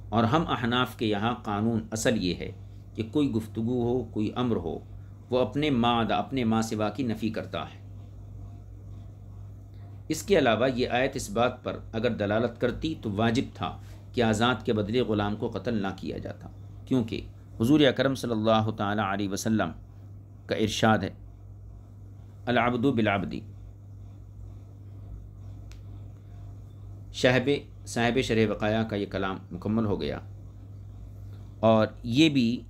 اور ہم احناف کے یہاں قانون اصل یہ ہے کہ کوئی گفتگو ہو، کوئی امر ہو، وہ اپنے ما سوا کی نفی کرتا ہے۔ اس کے علاوہ یہ آیت اس بات پر اگر دلالت کرتی تو واجب تھا کہ آزاد کے بدلے غلام کو قتل نہ کیا جاتا، کیونکہ حضور اکرم صلی اللہ تعالی علیہ وسلم کا ارشاد ہے العبد بالعبد۔ صاحب شرح وقایہ کا یہ کلام مکمل ہو گیا، اور یہ بھی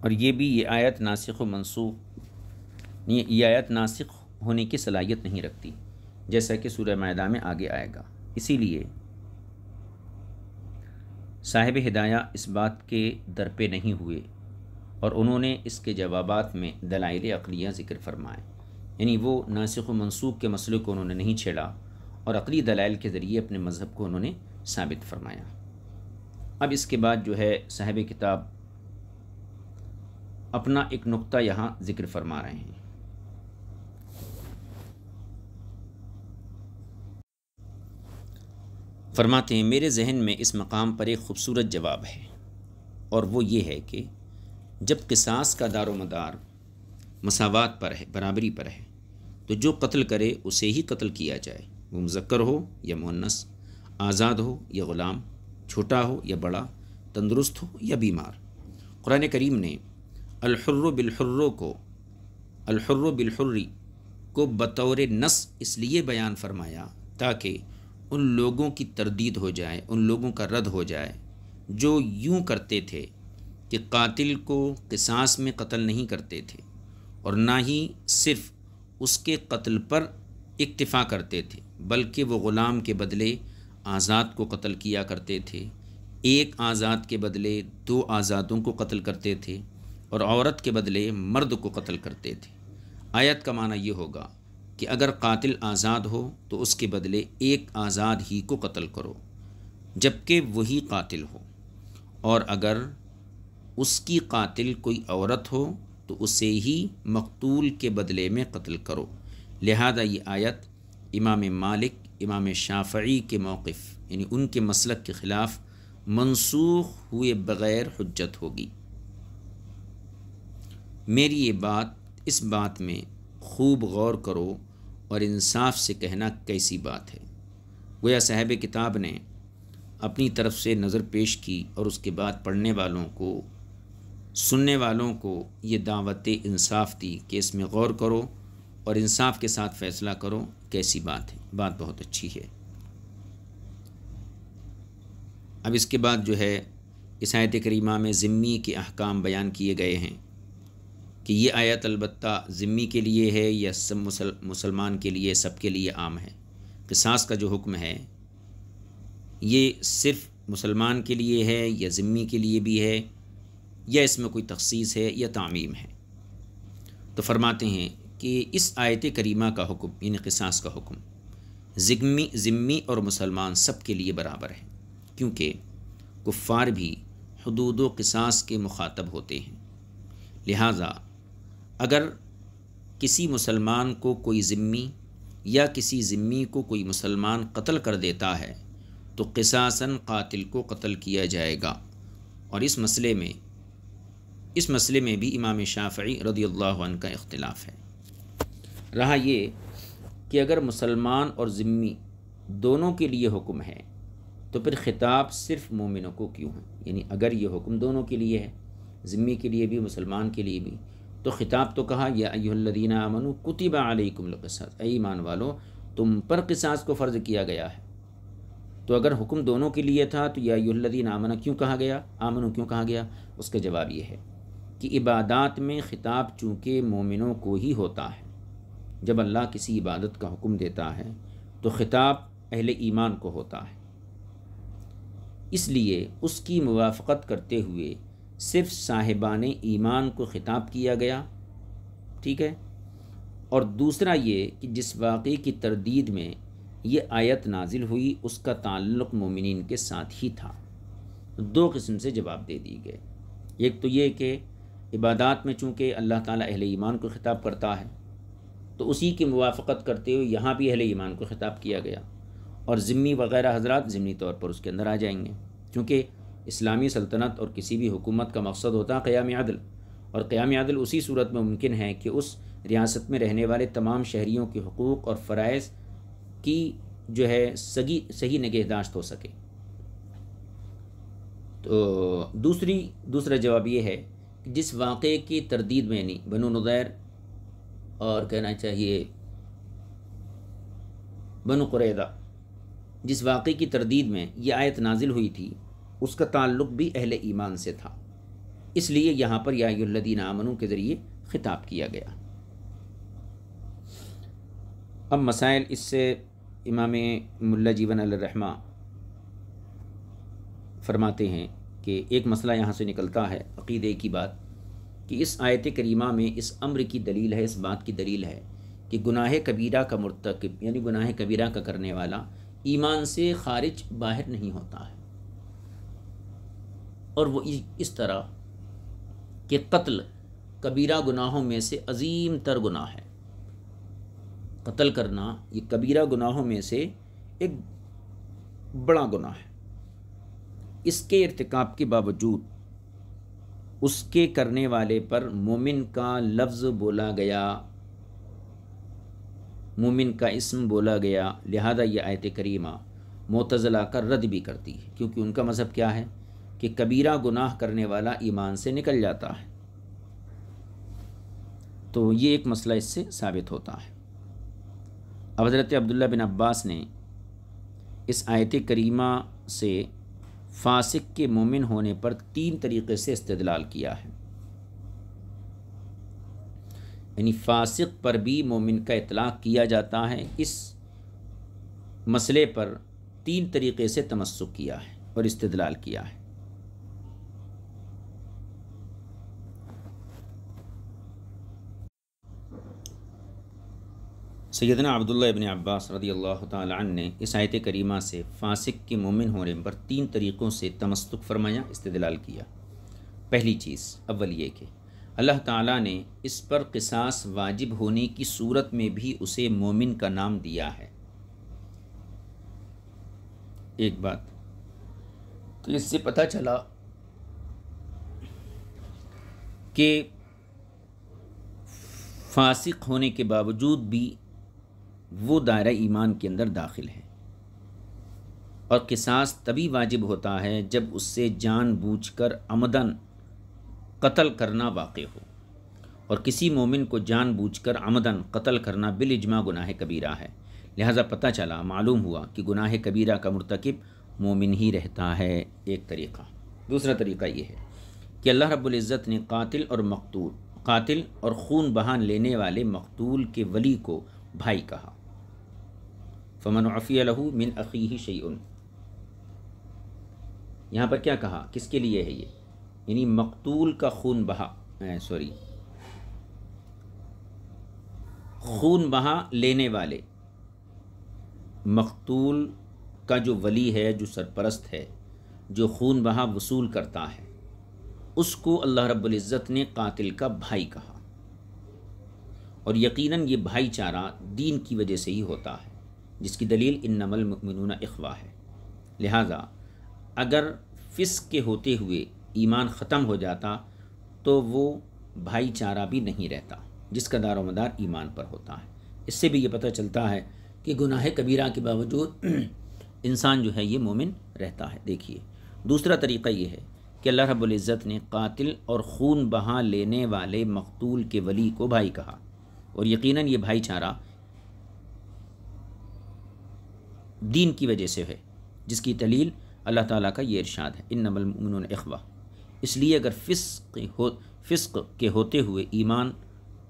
اور یہ آیت ناسخ و منسوخ، یہ آیت ناسخ ہونے کی صلاحیت نہیں رکھتی، جیسا کہ سورہ مائدہ میں آگے آئے گا۔ اسی لیے صاحب ہدایہ اس بات کے در پہ نہیں ہوئے اور انہوں نے اس کے جوابات میں دلائل عقلیہ ذکر فرمائے، یعنی وہ ناسخ و منسوخ کے مسئلے کو انہوں نے نہیں چھیڑا اور عقلی دلائل کے ذریعے اپنے مذہب کو انہوں نے ثابت فرمایا۔ اب اس کے بعد جو ہے صاحب کتاب اپنا ایک نقطہ یہاں ذکر فرما رہے ہیں۔ فرماتے ہیں میرے ذہن میں اس مقام پر ایک خوبصورت جواب ہے، اور وہ یہ ہے کہ جب قصاص کا دار و مدار مساوات پر ہے، برابری پر ہے، تو جو قتل کرے اسے ہی قتل کیا جائے، وہ مذکر ہو یا مؤنث، آزاد ہو یا غلام، چھوٹا ہو یا بڑا، تندرست ہو یا بیمار۔ قرآن کریم نے الحر بالحر کو بطور نص اس لیے بیان فرمایا تاکہ ان لوگوں کی تردید ہو جائے، ان لوگوں کا رد ہو جائے جو یوں کرتے تھے کہ قاتل کو قصاص میں قتل نہیں کرتے تھے اور نہ ہی صرف اس کے قتل پر اکتفا کرتے تھے، بلکہ وہ غلام کے بدلے آزاد کو قتل کیا کرتے تھے، ایک آزاد کے بدلے 2 آزادوں کو قتل کرتے تھے، اور عورت کے بدلے مرد کو قتل کرتے تھے۔ آیت کا معنی یہ ہوگا کہ اگر قاتل آزاد ہو تو اس کے بدلے ایک آزاد ہی کو قتل کرو جبکہ وہی قاتل ہو، اور اگر اس کی قاتل کوئی عورت ہو تو اسے ہی مقتول کے بدلے میں قتل کرو۔ لہذا یہ آیت امام مالک، امام شافعی کے موقف یعنی ان کے مسلک کے خلاف منسوخ ہوئے بغیر حجت ہوگی۔ میری اس بات میں خوب غور کرو اور انصاف سے کہنا کیسی بات ہے۔ گویا صاحب کتاب نے اپنی طرف سے نظر پیش کی اور اس کے بعد پڑھنے والوں کو، سننے والوں کو یہ دعوت انصاف دی کہ اس میں غور کرو اور انصاف کے ساتھ فیصلہ کرو، کیسی بات ہے، بات بہت اچھی ہے۔ اب اس کے بعد جو ہے اس آیت کریمہ میں ذمی کے احکام بیان کیے گئے ہیں کہ یہ آیت البتہ ذمی کے لیے ہے یا سب مسلمان کے لیے، سب کے لیے عام ہے۔ قصاص کا جو حکم ہے یہ صرف مسلمان کے لیے ہے یا ذمی کے لیے بھی ہے، یا اس میں کوئی تخصیص ہے یا تعمیم ہے؟ تو فرماتے ہیں کہ اس آیت کریمہ کا حکم یعنی قصاص کا حکم ذمی اور مسلمان سب کے لیے برابر ہے، کیونکہ کفار بھی حدود و قصاص کے مخاطب ہوتے ہیں۔ لہٰذا اگر کسی مسلمان کو کوئی ذمی یا کسی ذمی کو کوئی مسلمان قتل کر دیتا ہے تو قصاصاً قاتل کو قتل کیا جائے گا۔ اور اس مسئلے میں بھی امام شافعی رضی اللہ عنہ کا اختلاف ہے۔ رہا یہ کہ اگر مسلمان اور ذمی دونوں کے لیے حکم ہے تو پھر خطاب صرف مومنوں کو کیوں ہے؟ یعنی اگر یہ حکم دونوں کے لیے ہے، ذمی کے لیے بھی مسلمان کے لیے بھی، تو خطاب تو کہا یا ایھا الذین آمنوا کتب علیکم القصاص، اے ایمان والو تم پر قصاص کو فرض کیا گیا ہے۔ تو اگر حکم دونوں کے لیے تھا تو یا ایھا الذین آمنوا کیوں کہا گیا؟ اس کا جواب یہ ہے کہ عبادات میں خطاب چونکہ مومنوں کو ہی ہوتا ہے، جب اللہ کسی عبادت کا حکم دیتا ہے تو خطاب اہل ایمان کو ہوتا ہے، اس لیے اس کی موافقت کرتے ہوئے صرف صاحبان ایمان کو خطاب کیا گیا، ٹھیک ہے۔ اور دوسرا یہ کہ جس واقعے کی تردید میں یہ آیت نازل ہوئی اس کا تعلق مومنین کے ساتھ ہی تھا۔ 2 قسم سے جواب دے دی گئے۔ ایک تو یہ کہ عبادات میں چونکہ اللہ تعالیٰ اہل ایمان کو خطاب کرتا ہے تو اسی کی موافقت کرتے ہوئے یہاں بھی اہل ایمان کو خطاب کیا گیا، اور ذمی وغیرہ حضرات ضمنی طور پر اس کے اندر آ جائیں گے، کیونکہ اسلامی سلطنت اور کسی بھی حکومت کا مقصد ہوتا ہے قیام عدل، اور قیام عدل اسی صورت میں ممکن ہے کہ اس ریاست میں رہنے والے تمام شہریوں کے حقوق اور فرائض کی جو ہے صحیح نگہداشت ہو سکے۔ تو دوسرا جواب یہ ہے کہ جس واقعے کی تردید میں نہیں، بنو نضیر اور کہنا چاہیے بنو قریظہ، جس واقعے کی تردید میں یہ آیت نازل ہوئی تھی اس کا تعلق بھی اہل ایمان سے تھا، اس لیے یہاں پر یا ایھا الذین آمنوا کے ذریعے خطاب کیا گیا۔ اب مسائل اس سے امام ملا جیون علیہ الرحمہ فرماتے ہیں کہ ایک مسئلہ یہاں سے نکلتا ہے عقیدے کی بات، کہ اس آیت کریمہ میں اس امر کی دلیل ہے، اس بات کی دلیل ہے کہ گناہ کبیرہ کا مرتکب یعنی گناہ کبیرہ کا کرنے والا ایمان سے خارج باہر نہیں ہوتا ہے، اور وہ اس طرح کہ قتل کبیرہ گناہوں میں سے عظیم تر گناہ ہے۔ قتل کرنا یہ کبیرہ گناہوں میں سے ایک بڑا گناہ ہے، اس کے ارتکاب کے باوجود اس کے کرنے والے پر مومن کا لفظ بولا گیا، مومن کا اسم بولا گیا، لہذا یہ آیت کریمہ معتزلہ کا رد بھی کرتی ہے، کیونکہ ان کا مذہب کیا ہے کہ کبیرہ گناہ کرنے والا ایمان سے نکل جاتا ہے۔ تو یہ ایک مسئلہ اس سے ثابت ہوتا ہے۔ اب حضرت عبداللہ بن عباس نے اس آیت کریمہ سے فاسق کے مومن ہونے پر 3 طریقے سے استدلال کیا ہے، یعنی فاسق پر بھی مومن کا اطلاق کیا جاتا ہے۔ اس مسئلے پر 3 طریقے سے تمسک کیا ہے اور استدلال کیا ہے۔ سیدنا عبداللہ ابن عباس رضی اللہ تعالی عنہ نے اس آیت کریمہ سے فاسق کے مومن ہونے پر 3 طریقوں سے تمسک فرمایا، استدلال کیا۔ پہلی چیز، اول یہ کہ اللہ تعالیٰ نے اس پر قصاص واجب ہونے کی صورت میں بھی اسے مومن کا نام دیا ہے۔ ایک بات تو اس سے پتہ چلا کہ فاسق ہونے کے باوجود بھی وہ دائرہ ایمان کے اندر داخل ہے، اور قصاص تبھی واجب ہوتا ہے جب اس سے جان بوجھ کر عمدن قتل کرنا واقع ہو، اور کسی مومن کو جان بوجھ کر عمدن قتل کرنا بالاجماع گناہ کبیرہ ہے۔ لہٰذا پتہ چلا، معلوم ہوا کہ گناہ کبیرہ کا مرتکب مومن ہی رہتا ہے، ایک طریقہ۔ دوسرا طریقہ یہ ہے کہ اللہ رب العزت نے قاتل اور خون بہان لینے والے مقتول کے ولی کو بھائی کہا، فمن عفی لہ من اخیہ شیء۔ یہاں پر کیا کہا، کس کے لیے ہے یہ؟ یعنی مقتول کا خون بہا لینے والے، مقتول کا جو ولی ہے، جو سرپرست ہے، جو خون بہا وصول کرتا ہے، اس کو اللہ رب العزت نے قاتل کا بھائی کہا، اور یقیناً یہ بھائی چارہ دین کی وجہ سے ہی ہوتا ہے، جس کی دلیل انما المؤمنون اخوہ ہے۔ لہٰذا اگر فسق کے ہوتے ہوئے ایمان ختم ہو جاتا تو وہ بھائی چارہ بھی نہیں رہتا، جس کا دار و مدار ایمان پر ہوتا ہے۔ اس سے بھی یہ پتہ چلتا ہے کہ گناہ کبیرہ کے باوجود انسان جو ہے یہ مومن رہتا ہے۔ دیکھیے، دوسرا طریقہ یہ ہے کہ اللہ رب العزت نے قاتل اور خون بہا لینے والے مقتول کے ولی کو بھائی کہا، اور یقیناً یہ بھائی چارہ دین کی وجہ سے ہے، جس کی دلیل اللہ تعالیٰ کا یہ ارشاد ہے، انما المؤمنون اخوہ۔ اس لیے اگر فسق کے ہوتے ہوئے ایمان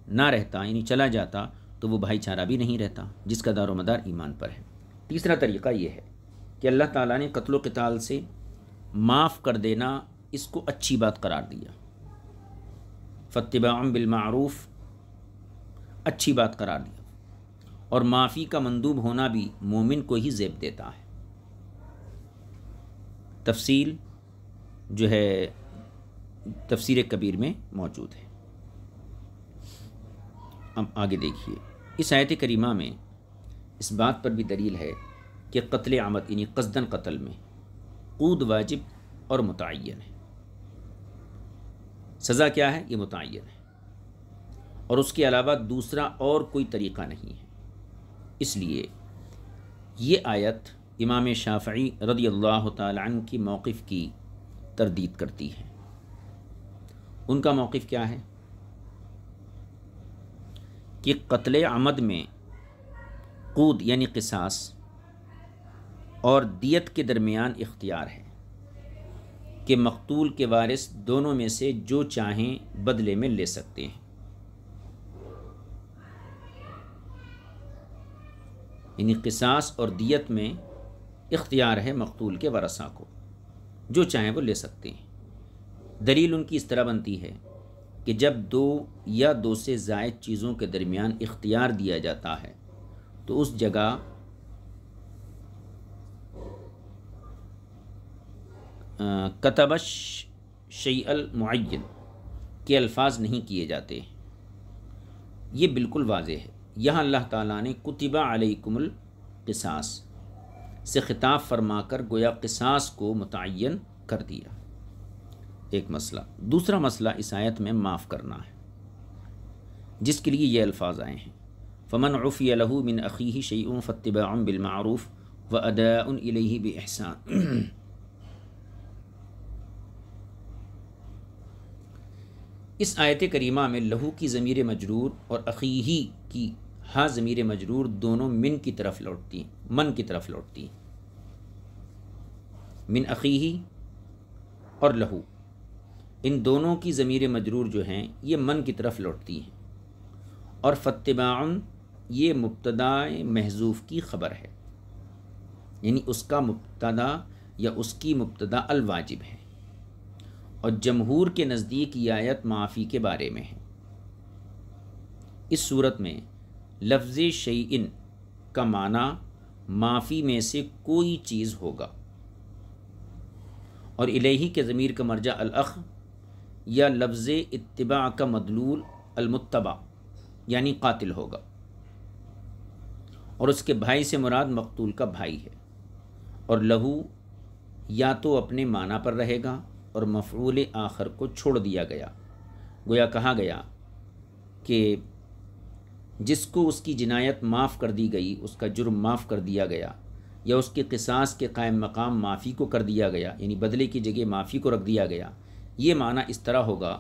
نہ رہتا، یعنی چلا جاتا، تو وہ بھائی چارہ بھی نہیں رہتا، جس کا دار و مدار ایمان پر ہے۔ تیسرا طریقہ یہ ہے کہ اللہ تعالیٰ نے قتل و قتال سے معاف کر دینا اس کو اچھی بات قرار دیا، فاتباع بالمعروف اچھی بات قرار دیا، اور معافی کا مندوب ہونا بھی مومن کو ہی زیب دیتا ہے۔ تفصیل جو ہے تفسیر کبیر میں موجود ہے۔ اب آگے دیکھیے، اس آیت کریمہ میں اس بات پر بھی دلیل ہے کہ قتل عمد یعنی قصداً قتل میں قود واجب اور متعین ہے۔ سزا کیا ہے؟ یہ متعین ہے، اور اس کے علاوہ دوسرا اور کوئی طریقہ نہیں ہے۔ اس لیے یہ آیت امام شافعی رضی اللہ تعالی عنہ کی موقف کی تردید کرتی ہے۔ ان کا موقف کیا ہے کہ قتل عمد میں قود یعنی قصاص اور دیت کے درمیان اختیار ہے کہ مقتول کے وارث دونوں میں سے جو چاہیں بدلے میں لے سکتے ہیں، یعنی قصاص اور دیت میں اختیار ہے مقتول کے ورثاء کو، جو چاہیں وہ لے سکتے ہیں۔ دلیل ان کی اس طرح بنتی ہے کہ جب دو یا دو سے زائد چیزوں کے درمیان اختیار دیا جاتا ہے تو اس جگہ کتب الشیء المعین کے الفاظ نہیں کیے جاتے، یہ بالکل واضح ہے۔ یہاں اللہ تعالیٰ نے کتب علیکم القصاص سے خطاب فرما کر گویا قصاص کو متعین کر دیا، ایک مسئلہ۔ دوسرا مسئلہ اس آیت میں معاف کرنا ہے، جس کے لیے یہ الفاظ آئے ہیں فمن عفی لہ من اخیہ شیء فاتباع بالمعروف واداء الیہ باحسان۔ اس آیت کریمہ میں لہو کی ضمیر مجرور اور اخیہ کی ہا ضمیر مجرور دونوں من کی طرف لوٹتی ہیں، من کی طرف لوٹتی ہیں۔ من اخیہ اور لہو، ان دونوں کی ضمیر مجرور جو ہیں یہ من کی طرف لوٹتی ہیں، اور فاتباعن یہ مبتدا محذوف کی خبر ہے، یعنی اس کا مبتدا یا اس کی مبتدا الواجب ہے، اور جمہور کے نزدیک یہ آیت معافی کے بارے میں ہے۔ اس صورت میں لفظ شیئن کا معنی معافی میں سے کوئی چیز ہوگا، اور الیہ کے ضمیر کا مرجع الاخ یا لفظ اتباع کا مدلول المتبع یعنی قاتل ہوگا، اور اس کے بھائی سے مراد مقتول کا بھائی ہے، اور لہو یا تو اپنے معنی پر رہے گا اور مفعول آخر کو چھوڑ دیا گیا، گویا کہا گیا کہ جس کو اس کی جنایت معاف کر دی گئی، اس کا جرم معاف کر دیا گیا، یا اس کے قصاص کے قائم مقام معافی کو کر دیا گیا، یعنی بدلے کی جگہ معافی کو رکھ دیا گیا۔ یہ معنی اس طرح ہوگا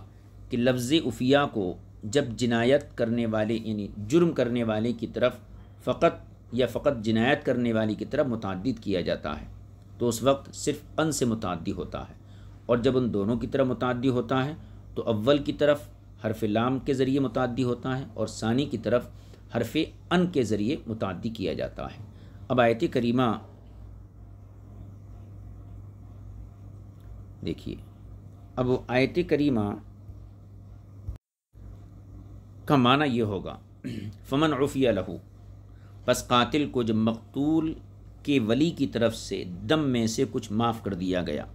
کہ لفظ عفیہ کو جب جنایت کرنے والے یعنی جرم کرنے والے کی طرف فقط جنایت کرنے والے کی طرف متعدد کیا جاتا ہے تو اس وقت صرف ان سے متعدی ہوتا ہے، اور جب ان دونوں کی طرف متعدی ہوتا ہے تو اول کی طرف حرف لام کے ذریعے متعدی ہوتا ہے اور ثانی کی طرف حرف ان کے ذریعے متعدی کیا جاتا ہے۔ اب آیت کریمہ دیکھیے، اب آیت کریمہ کا معنی یہ ہوگا فمن عفی لہ، پس قاتل کو جب مقتول کے ولی کی طرف سے دم میں سے کچھ معاف کر دیا گیا،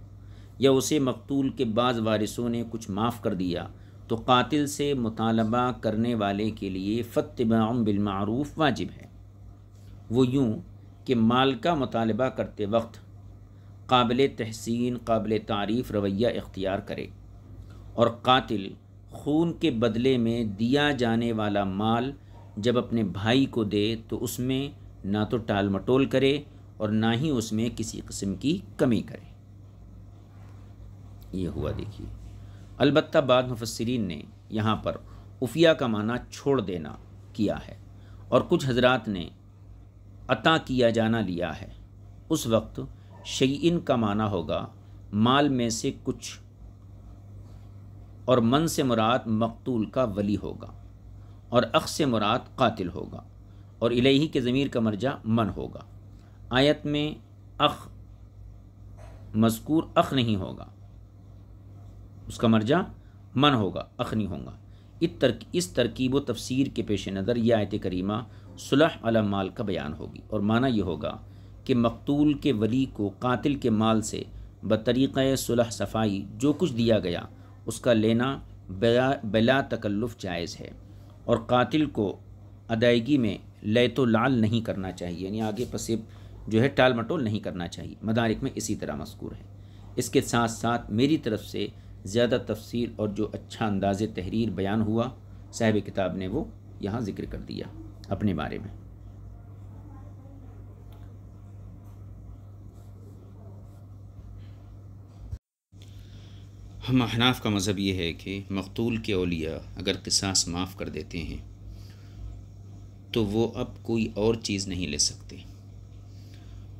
یا اسے مقتول کے بعض وارثوں نے کچھ معاف کر دیا، تو قاتل سے مطالبہ کرنے والے کے لیے فاتباع بالمعروف واجب ہے۔ وہ یوں کہ مال کا مطالبہ کرتے وقت قابل تحسین قابل تعریف رویہ اختیار کرے، اور قاتل خون کے بدلے میں دیا جانے والا مال جب اپنے بھائی کو دے تو اس میں نہ تو ٹال مٹول کرے اور نہ ہی اس میں کسی قسم کی کمی کرے۔ یہ ہوا دیکھیے۔ البتہ بعض مفسرین نے یہاں پر عفیہ کا معنی چھوڑ دینا کیا ہے، اور کچھ حضرات نے عطا کیا جانا لیا ہے۔ اس وقت شیئن کا معنی ہوگا مال میں سے کچھ، اور من سے مراد مقتول کا ولی ہوگا، اور اخ سے مراد قاتل ہوگا، اور الیہ کے ضمیر کا مرجع من ہوگا۔ آیت میں اخ مذکور اخ نہیں ہوگا، اس کا مرجع من ہوگا، اخ نہیں ہوگا۔ اس ترکیب و تفسیر کے پیش نظر یہ آیت کریمہ صلح علی مال کا بیان ہوگی، اور معنی یہ ہوگا کہ مقتول کے ولی کو قاتل کے مال سے بطریقہ صلح صفائی جو کچھ دیا گیا اس کا لینا بلا تکلف جائز ہے، اور قاتل کو ادائیگی میں لیت و لعل نہیں کرنا چاہیے، یعنی آگے پسے جو ہے ٹال مٹول نہیں کرنا چاہیے۔ مدارک میں اسی طرح مذکور ہے۔ اس کے ساتھ ساتھ میری طرف سے زیادہ تفصیل اور جو اچھا انداز تحریر بیان ہوا صاحب کتاب نے وہ یہاں ذکر کر دیا اپنے بارے میں۔ ہم احناف کا مذہب یہ ہے کہ مقتول کے اولیاء اگر قصاص معاف کر دیتے ہیں تو وہ اب کوئی اور چیز نہیں لے سکتے،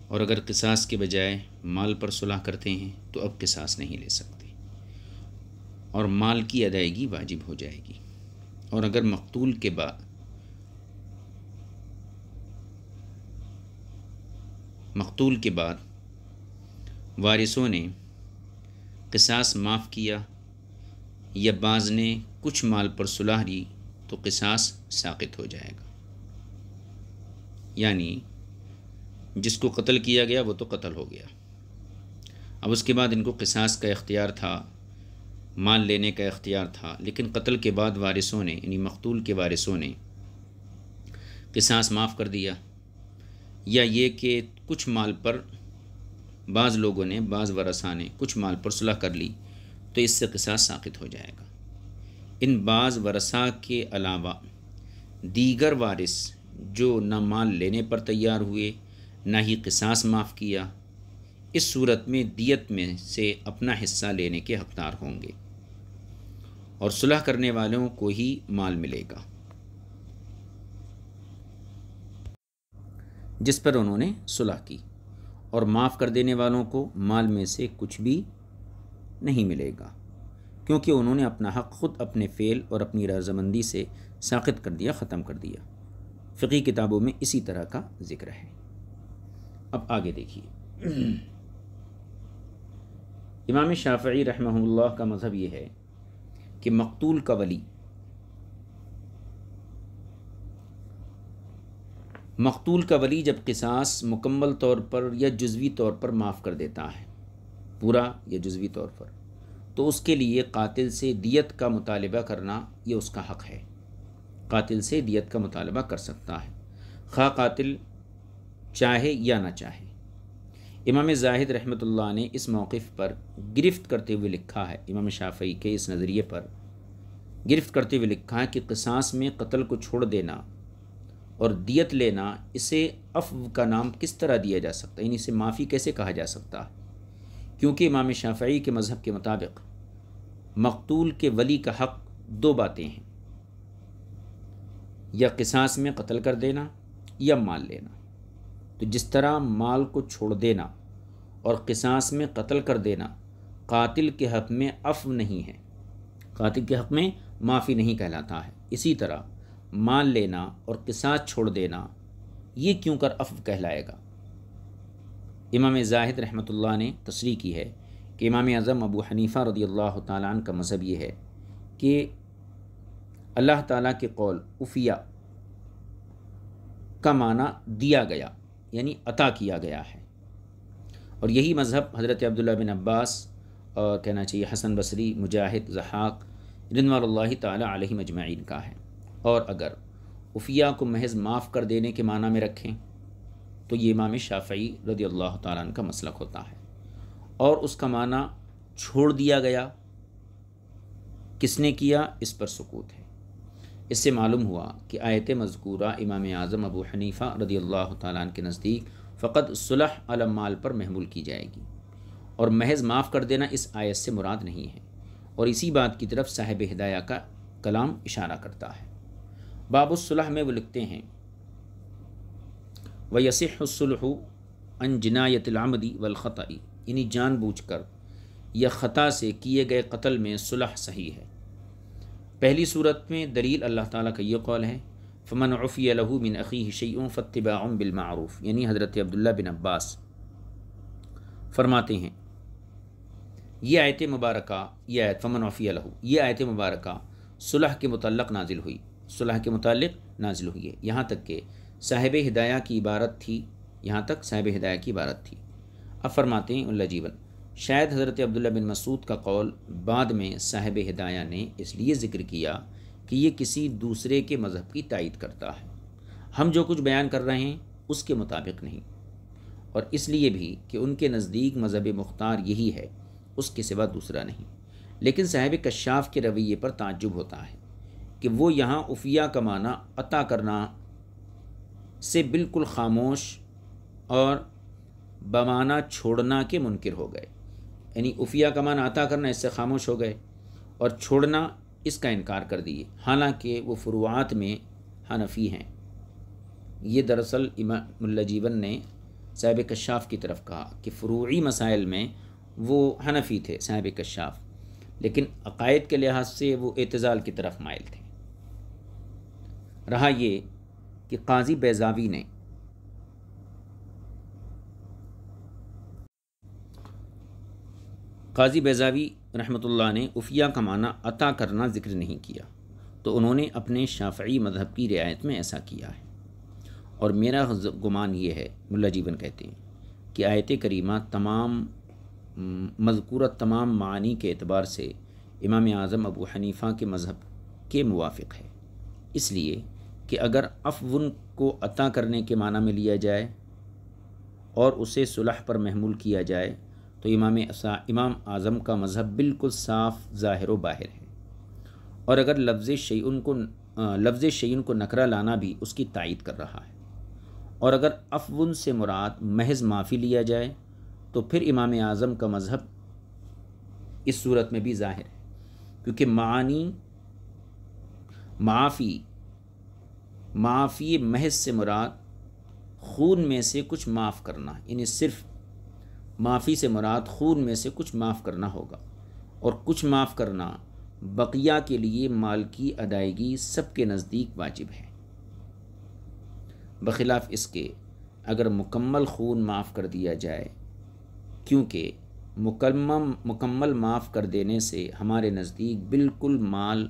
اور اگر قصاص کے بجائے مال پر صلح کرتے ہیں تو اب قصاص نہیں لے سکتے اور مال کی ادائیگی واجب ہو جائے گی۔ اور اگر مقتول کے بعد وارثوں نے قصاص معاف کیا یا بعض نے کچھ مال پر صلح دی تو قصاص ساقط ہو جائے گا۔ یعنی جس کو قتل کیا گیا وہ تو قتل ہو گیا، اب اس کے بعد ان کو قصاص کا اختیار تھا، مال لینے کا اختیار تھا، لیکن قتل کے بعد وارثوں نے یعنی مقتول کے وارثوں نے قصاص معاف کر دیا، یا یہ کہ کچھ مال پر بعض لوگوں نے بعض ورثاء نے کچھ مال پر صلح کر لی تو اس سے قصاص ساقط ہو جائے گا۔ ان بعض ورثاء کے علاوہ دیگر وارث جو نہ مال لینے پر تیار ہوئے نہ ہی قصاص معاف کیا، اس صورت میں دیت میں سے اپنا حصہ لینے کے حقدار ہوں گے اور صلح کرنے والوں کو ہی مال ملے گا جس پر انہوں نے صلح کی، اور معاف کر دینے والوں کو مال میں سے کچھ بھی نہیں ملے گا، کیونکہ انہوں نے اپنا حق خود اپنے فعل اور اپنی رضامندی سے ساقط کر دیا، ختم کر دیا۔ فقہی کتابوں میں اسی طرح کا ذکر ہے۔ اب آگے دیکھیے، امام شافعی رحمہ اللہ کا مذہب یہ ہے کہ مقتول کا ولی جب قصاص مکمل طور پر یا جزوی طور پر معاف کر دیتا ہے، پورا یا جزوی طور پر، تو اس کے لیے قاتل سے دیت کا مطالبہ کرنا یہ اس کا حق ہے۔ قاتل سے دیت کا مطالبہ کر سکتا ہے، خواہ قاتل چاہے یا نہ چاہے۔ امام زاہد رحمۃ اللہ نے اس موقف پر گرفت کرتے ہوئے لکھا ہے، امام شافعی کے اس نظریے پر گرفت کرتے ہوئے لکھا ہے کہ قصاص میں قتل کو چھوڑ دینا اور دیت لینا، اسے عفو کا نام کس طرح دیا جا سکتا ہے، یعنی اسے معافی کیسے کہا جا سکتا ہے؟ کیونکہ امام شافعی کے مذہب کے مطابق مقتول کے ولی کا حق دو باتیں ہیں، یا قصاص میں قتل کر دینا یا مال لینا۔ تو جس طرح مال کو چھوڑ دینا اور قصاص میں قتل کر دینا قاتل کے حق میں عفو نہیں ہے، قاتل کے حق میں معافی نہیں کہلاتا ہے، اسی طرح مال لینا اور قصاص چھوڑ دینا یہ کیوں کر عفو کہلائے گا؟ امام زاہد رحمۃ اللہ نے تصریح کی ہے کہ امام اعظم ابو حنیفہ رضی اللہ تعالیٰ عنہ کا مذہب یہ ہے کہ اللہ تعالیٰ کے قول عفیہ کا معنی دیا گیا، یعنی عطا کیا گیا ہے، اور یہی مذہب حضرت عبداللہ بن عباس اور کہنا چاہیے حسن بصری، مجاہد، ضحاک رضوان اللہ تعالیٰ علیہ مجمعین کا ہے۔ اور اگر عفیہ کو محض معاف کر دینے کے معنی میں رکھیں تو یہ امام شافعی رضی اللہ تعالیٰ عنہ کا مسلک ہوتا ہے، اور اس کا معنی چھوڑ دیا گیا، کس نے کیا، اس پر سکوت ہے۔ اس سے معلوم ہوا کہ آیت مذکورہ امام اعظم ابو حنیفہ رضی اللہ تعالیٰ عنہ کے نزدیک فقط صلح علی المال پر محمول کی جائے گی، اور محض معاف کر دینا اس آیت سے مراد نہیں ہے، اور اسی بات کی طرف صاحب ہدایہ کا کلام اشارہ کرتا ہے۔ باب الصلح میں وہ لکھتے ہیں وَيَصِحُّ الصُّلْحُ عَنْ جِنَایَةِ الْعَمْدِ وَالْخَطَأِ، یعنی جان بوجھ کر یا خطا سے کیے گئے قتل میں صلح صحیح ہے۔ پہلی صورت میں دلیل اللہ تعالیٰ کا یہ قول ہے فمن عفی لہ من اخیہ شیء فاتباع بالمعروف، یعنی حضرت عبداللہ بن عباس فرماتے ہیں یہ آیت مبارکہ، یہ آیت فمن عفی لہ، یہ آیت مبارکہ صلح کے متعلق نازل ہوئی، صلح کے متعلق نازل ہوئی ہے، یہاں تک کہ صاحب ہدایہ کی عبارت تھی، یہاں تک صاحب ہدایہ کی عبارت تھی۔ اب فرماتے ہیں اللہ جیون، شاید حضرت عبداللہ بن مسعود کا قول بعد میں صاحب ہدایہ نے اس لیے ذکر کیا کہ یہ کسی دوسرے کے مذہب کی تائید کرتا ہے، ہم جو کچھ بیان کر رہے ہیں اس کے مطابق نہیں، اور اس لیے بھی کہ ان کے نزدیک مذہب مختار یہی ہے، اس کے سوا دوسرا نہیں۔ لیکن صاحب کشاف کے رویے پر تعجب ہوتا ہے کہ وہ یہاں عفیہ کا معنی عطا کرنا سے بالکل خاموش اور بمعنی چھوڑنا کے منکر ہو گئے، یعنی عفیہ کا معنی عطا کرنا اس سے خاموش ہو گئے اور چھوڑنا اس کا انکار کر دیے، حالانکہ وہ فروعات میں حنفی ہیں۔ یہ دراصل امام اللہ جیون نے صاحب کشاف کی طرف کہا کہ فروعی مسائل میں وہ حنفی تھے صاحب کشاف، لیکن عقائد کے لحاظ سے وہ اعتزال کی طرف مائل تھے۔ رہا یہ کہ قاضی بیضاوی نے رحمۃ اللہ نے عفیہ کا معنی عطا کرنا ذکر نہیں کیا، تو انہوں نے اپنے شافعی مذہب کی رعایت میں ایسا کیا ہے۔ اور میرا گمان یہ ہے، ملا جیون کہتے ہیں کہ آیت کریمہ تمام مذکورہ تمام معانی کے اعتبار سے امام اعظم ابو حنیفہ کے مذہب کے موافق ہے، اس لیے کہ اگر عفو کو عطا کرنے کے معنی میں لیا جائے اور اسے صلح پر محمول کیا جائے تو امام اعظم کا مذہب بالکل صاف ظاہر و باہر ہے، اور اگر لفظ شیئن کو نکرہ لانا بھی اس کی تائید کر رہا ہے، اور اگر عفو سے مراد محض معافی لیا جائے تو پھر امام اعظم کا مذہب اس صورت میں بھی ظاہر ہے، کیونکہ معافی محض سے مراد خون میں سے کچھ معاف کرنا، یعنی صرف معافی سے مراد خون میں سے کچھ معاف کرنا ہوگا، اور کچھ معاف کرنا بقیہ کے لیے مال کی ادائیگی سب کے نزدیک واجب ہے، بخلاف اس کے اگر مکمل خون معاف کر دیا جائے، کیونکہ مکمل معاف کر دینے سے ہمارے نزدیک بالکل مال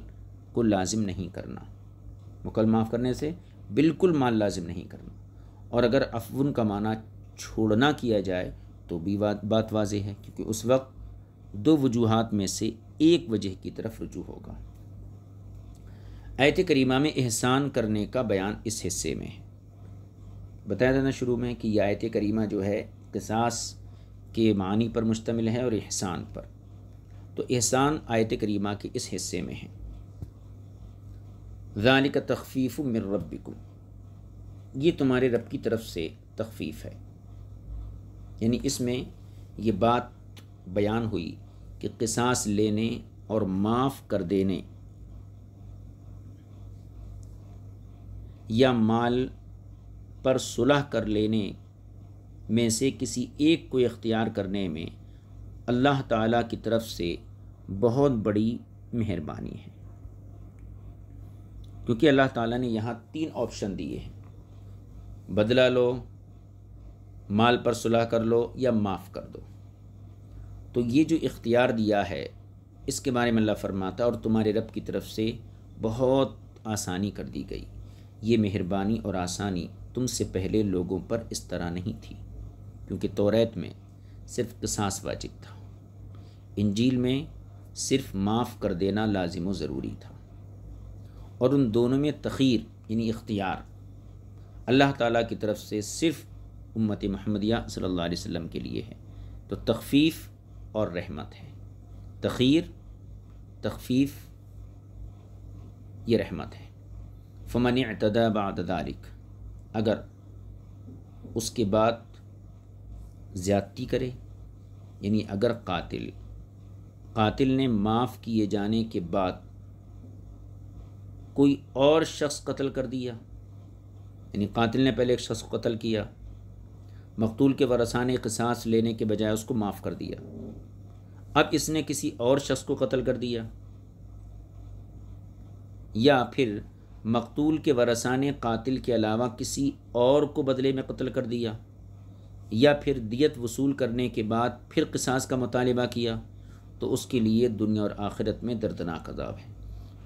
کو لازم نہیں کرنا، مکمل معاف کرنے سے بالکل مال لازم نہیں کرنا، اور اگر عفو کا معنی چھوڑنا کیا جائے تو بھی بات واضح ہے، کیونکہ اس وقت دو وجوہات میں سے ایک وجہ کی طرف رجوع ہوگا۔ آیت کریمہ میں احسان کرنے کا بیان اس حصے میں ہے۔ بتایا تھا نا شروع میں کہ یہ آیت کریمہ جو ہے قصاص کے معنی پر مشتمل ہے اور احسان پر، تو احسان آیت کریمہ کے اس حصے میں ہے۔ ذالک تخفیف من ربکم، یہ تمہارے رب کی طرف سے تخفیف ہے، یعنی اس میں یہ بات بیان ہوئی کہ قصاص لینے اور معاف کر دینے یا مال پر صلح کر لینے میں سے کسی ایک کو اختیار کرنے میں اللہ تعالیٰ کی طرف سے بہت بڑی مہربانی ہے، کیونکہ اللہ تعالیٰ نے یہاں 3 آپشن دیے ہیں، بدلہ لو، مال پر صلح کر لو یا معاف کر دو۔ تو یہ جو اختیار دیا ہے اس کے بارے میں اللہ فرماتا اور تمہارے رب کی طرف سے بہت آسانی کر دی گئی، یہ مہربانی اور آسانی تم سے پہلے لوگوں پر اس طرح نہیں تھی، کیونکہ توریت میں صرف قصاص واجب تھا، انجیل میں صرف معاف کر دینا لازم و ضروری تھا، اور ان دونوں میں تخیر یعنی اختیار اللہ تعالیٰ کی طرف سے صرف امت محمدیہ صلی اللہ علیہ وسلم کے لیے ہے، تو تخفیف اور رحمت ہے، تخفیف یہ رحمت ہے۔ فمن اعتدى بعد ذلك، اگر اس کے بعد زیادتی کرے، یعنی اگر قاتل نے معاف کیے جانے کے بعد کوئی اور شخص قتل کر دیا، یعنی قاتل نے پہلے ایک شخص کو قتل کیا، مقتول کے ورثاء نے قصاص لینے کے بجائے اس کو معاف کر دیا، اب اس نے کسی اور شخص کو قتل کر دیا، یا پھر مقتول کے ورثاء نے قاتل کے علاوہ کسی اور کو بدلے میں قتل کر دیا، یا پھر دیت وصول کرنے کے بعد پھر قصاص کا مطالبہ کیا، تو اس کے لیے دنیا اور آخرت میں دردناک عذاب ہے۔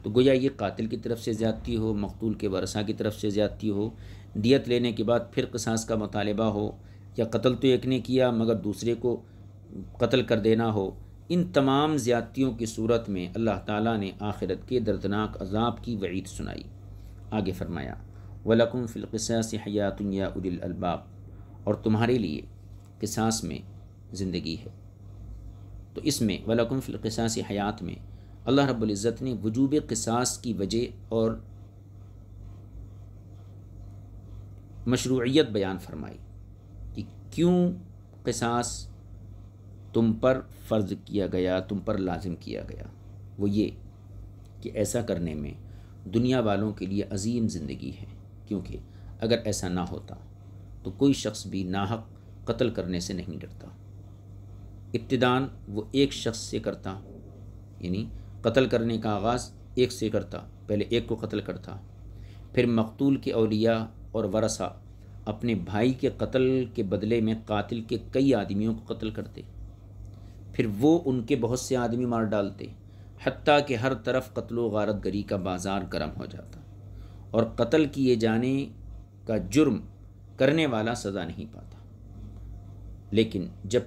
تو گویا یہ قاتل کی طرف سے زیادتی ہو، مقتول کے ورثاء کی طرف سے زیادتی ہو، دیت لینے کے بعد پھر قصاص کا مطالبہ ہو، یا قتل تو ایک نے کیا مگر دوسرے کو قتل کر دینا ہو، ان تمام زیادتیوں کی صورت میں اللہ تعالیٰ نے آخرت کے دردناک عذاب کی وعید سنائی۔ آگے فرمایا وَلَكُمْ فِي الْقِصَاصِ حَيَاتٌ يَا أُولِي الْأَلْبَابِ، اور تمہارے لیے قصاص میں زندگی ہے۔ تو اس میں وَلَكُمْ فِي الْقِصَاصِ حیات میں اللہ رب العزت نے وجوب قصاص کی وجہ اور مشروعیت بیان فرمائی کہ کیوں قصاص تم پر فرض کیا گیا، تم پر لازم کیا گیا۔ وہ یہ کہ ایسا کرنے میں دنیا والوں کے لیے عظیم زندگی ہے، کیونکہ اگر ایسا نہ ہوتا تو کوئی شخص بھی ناحق قتل کرنے سے نہیں ڈرتا۔ ابتداً وہ ایک شخص سے کرتا، یعنی قتل کرنے کا آغاز ایک سے کرتا، پہلے ایک کو قتل کرتا، پھر مقتول کے اولیاء اور ورثہ اپنے بھائی کے قتل کے بدلے میں قاتل کے کئی آدمیوں کو قتل کرتے، پھر وہ ان کے بہت سے آدمی مار ڈالتے، حتیٰ کہ ہر طرف قتل و غارت گری کا بازار گرم ہو جاتا، اور قتل کیے جانے کا جرم کرنے والا سزا نہیں پاتا۔ لیکن جب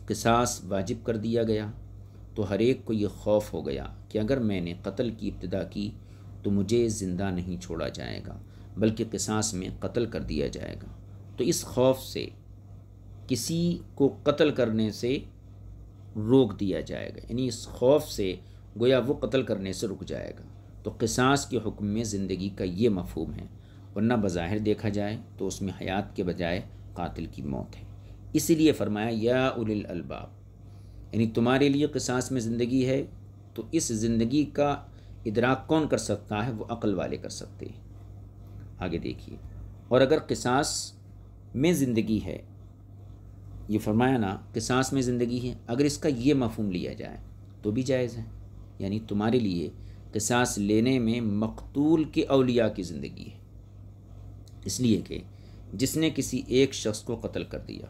قصاص واجب کر دیا گیا تو ہر ایک کو یہ خوف ہو گیا کہ اگر میں نے قتل کی ابتدا کی تو مجھے زندہ نہیں چھوڑا جائے گا، بلکہ قصاص میں قتل کر دیا جائے گا۔ تو اس خوف سے کسی کو قتل کرنے سے روک دیا جائے گا، یعنی اس خوف سے گویا وہ قتل کرنے سے رک جائے گا۔ تو قصاص کے حکم میں زندگی کا یہ مفہوم ہے، ورنہ بظاہر دیکھا جائے تو اس میں حیات کے بجائے قاتل کی موت ہے۔ اسی لیے فرمایا یا اولی الالباب، یعنی تمہارے لیے قصاص میں زندگی ہے، تو اس زندگی کا ادراک کون کر سکتا ہے؟ وہ عقل والے کر سکتے ہیں۔ آگے دیکھیے، اور اگر قصاص میں زندگی ہے، یہ فرمایا نا قصاص میں زندگی ہے، اگر اس کا یہ مفہوم لیا جائے تو بھی جائز ہے، یعنی تمہارے لیے قصاص لینے میں مقتول کے اولیاء کی زندگی ہے، اس لیے کہ جس نے کسی ایک شخص کو قتل کر دیا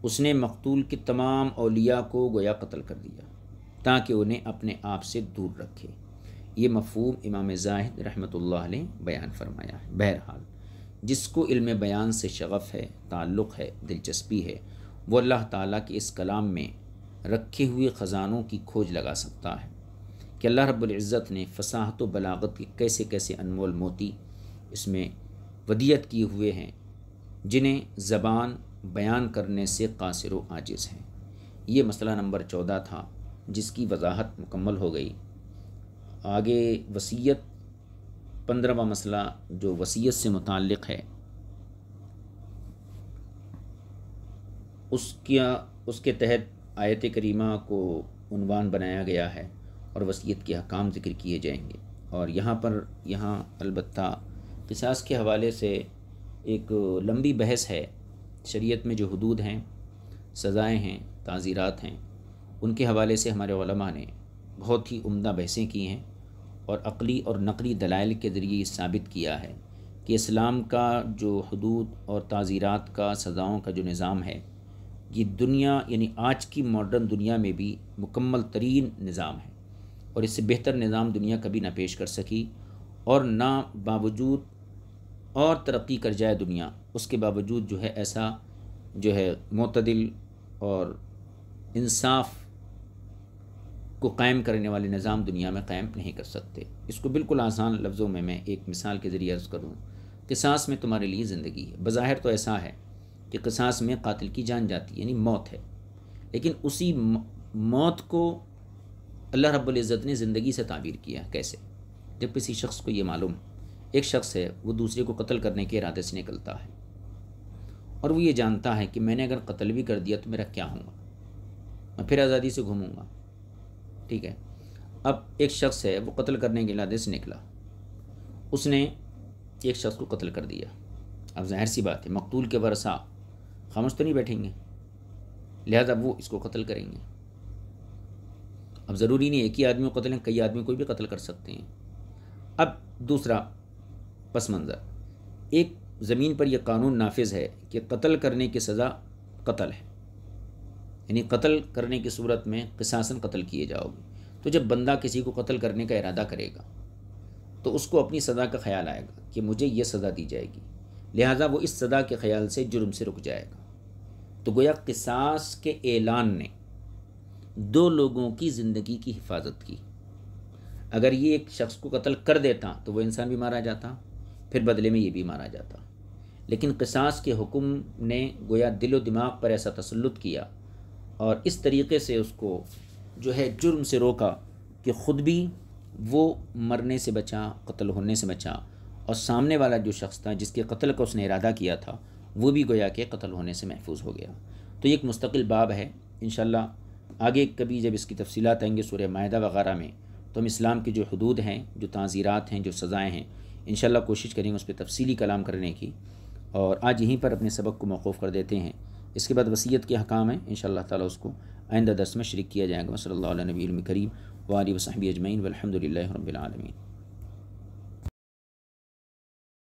اس نے مقتول کے تمام اولیاء کو گویا قتل کر دیا تاکہ انہیں اپنے آپ سے دور رکھے۔ یہ مفہوم امام زاہد رحمۃ اللہ علیہ بیان فرمایا ہے۔ بہرحال جس کو علم بیان سے شغف ہے، تعلق ہے، دلچسپی ہے، وہ اللہ تعالیٰ کے اس کلام میں رکھے ہوئے خزانوں کی کھوج لگا سکتا ہے کہ اللہ رب العزت نے فصاحت و بلاغت کے کیسے کیسے انمول موتی اس میں ودیعت کیے ہوئے ہیں، جنہیں زبان بیان کرنے سے قاصر و عاجز ہیں۔ یہ مسئلہ نمبر 14 تھا، جس کی وضاحت مکمل ہو گئی۔ آگے وصیت 15واں مسئلہ جو وصیت سے متعلق ہے، اس کے تحت آیت کریمہ کو عنوان بنایا گیا ہے اور وصیت کے احکام ذکر کیے جائیں گے۔ اور یہاں البتہ قصاص کے حوالے سے ایک لمبی بحث ہے۔ شریعت میں جو حدود ہیں، سزائیں ہیں، تعزیرات ہیں، ان کے حوالے سے ہمارے علماء نے بہت ہی عمدہ بحثیں کی ہیں اور عقلی اور نقلی دلائل کے ذریعے یہ ثابت کیا ہے کہ اسلام کا جو حدود اور تعزیرات کا، سزاؤں کا جو نظام ہے، یہ دنیا یعنی آج کی ماڈرن دنیا میں بھی مکمل ترین نظام ہے، اور اس سے بہتر نظام دنیا کبھی نہ پیش کر سکی، اور نہ باوجود اور ترقی کر جائے دنیا، اس کے باوجود جو ہے ایسا جو ہے معتدل اور انصاف کو قائم کرنے والے نظام دنیا میں قائم نہیں کر سکتے۔ اس کو بالکل آسان لفظوں میں ایک مثال کے ذریعے عرض کروں، قصاص میں تمہارے لیے زندگی ہے۔ بظاہر تو ایسا ہے کہ قصاص میں قاتل کی جان جاتی ہے، یعنی موت ہے، لیکن اسی موت کو اللہ رب العزت نے زندگی سے تعبیر کیا۔ کیسے؟ جب کسی شخص کو یہ معلوم، ایک شخص ہے وہ دوسرے کو قتل کرنے کے ارادے سے نکلتا ہے، اور وہ یہ جانتا ہے کہ میں نے اگر قتل بھی کر دیا تو میرا کیا ہوگا، میں پھر آزادی سے گھوموں گا، ٹھیک ہے۔ اب ایک شخص ہے وہ قتل کرنے کے ارادے سے نکلا، اس نے ایک شخص کو قتل کر دیا۔ اب ظاہر سی بات ہے مقتول کے ورثہ خاموش تو نہیں بیٹھیں گے، لہذا وہ اس کو قتل کریں گے۔ اب ضروری نہیں ایک ہی آدمی کو قتل، کئی آدمی کو بھی قتل کر سکتے ہیں۔ اب دوسرا پس منظر، ایک زمین پر یہ قانون نافذ ہے کہ قتل کرنے کی سزا قتل ہے، یعنی قتل کرنے کی صورت میں قصاصاً قتل کیے جاؤ گے۔ تو جب بندہ کسی کو قتل کرنے کا ارادہ کرے گا تو اس کو اپنی سزا کا خیال آئے گا کہ مجھے یہ سزا دی جائے گی، لہٰذا وہ اس سزا کے خیال سے جرم سے رک جائے گا۔ تو گویا قصاص کے اعلان نے دو لوگوں کی زندگی کی حفاظت کی۔ اگر یہ ایک شخص کو قتل کر دیتا تو وہ انسان بھی مارا جاتا، پھر بدلے میں یہ بھی مارا جاتا، لیکن قصاص کے حکم نے گویا دل و دماغ پر ایسا تسلط کیا اور اس طریقے سے اس کو جو ہے جرم سے روکا کہ خود بھی وہ مرنے سے بچا، قتل ہونے سے بچا، اور سامنے والا جو شخص تھا جس کے قتل کا اس نے ارادہ کیا تھا وہ بھی گویا کہ قتل ہونے سے محفوظ ہو گیا۔ تو یہ ایک مستقل باب ہے، انشاءاللہ آگے کبھی جب اس کی تفصیلات آئیں گے سورہ مائدہ وغیرہ میں، تو ہم اسلام کے جو حدود ہیں، جو تعزیرات ہیں، جو سزائیں ہیں، انشاءاللہ کوشش کریں گے اس پہ تفصیلی کلام کرنے کی۔ اور آج یہیں پر اپنے سبق کو موقوف کر دیتے ہیں۔ اس کے بعد وصیت کے حکام ہیں، انشاءاللہ تعالیٰ اس کو آئندہ درس میں شریک کیا جائے گا۔ صلی اللہ علیہ نبی کریم وآلہ وصحبہ اجمعین والحمد للہ رب العالمین۔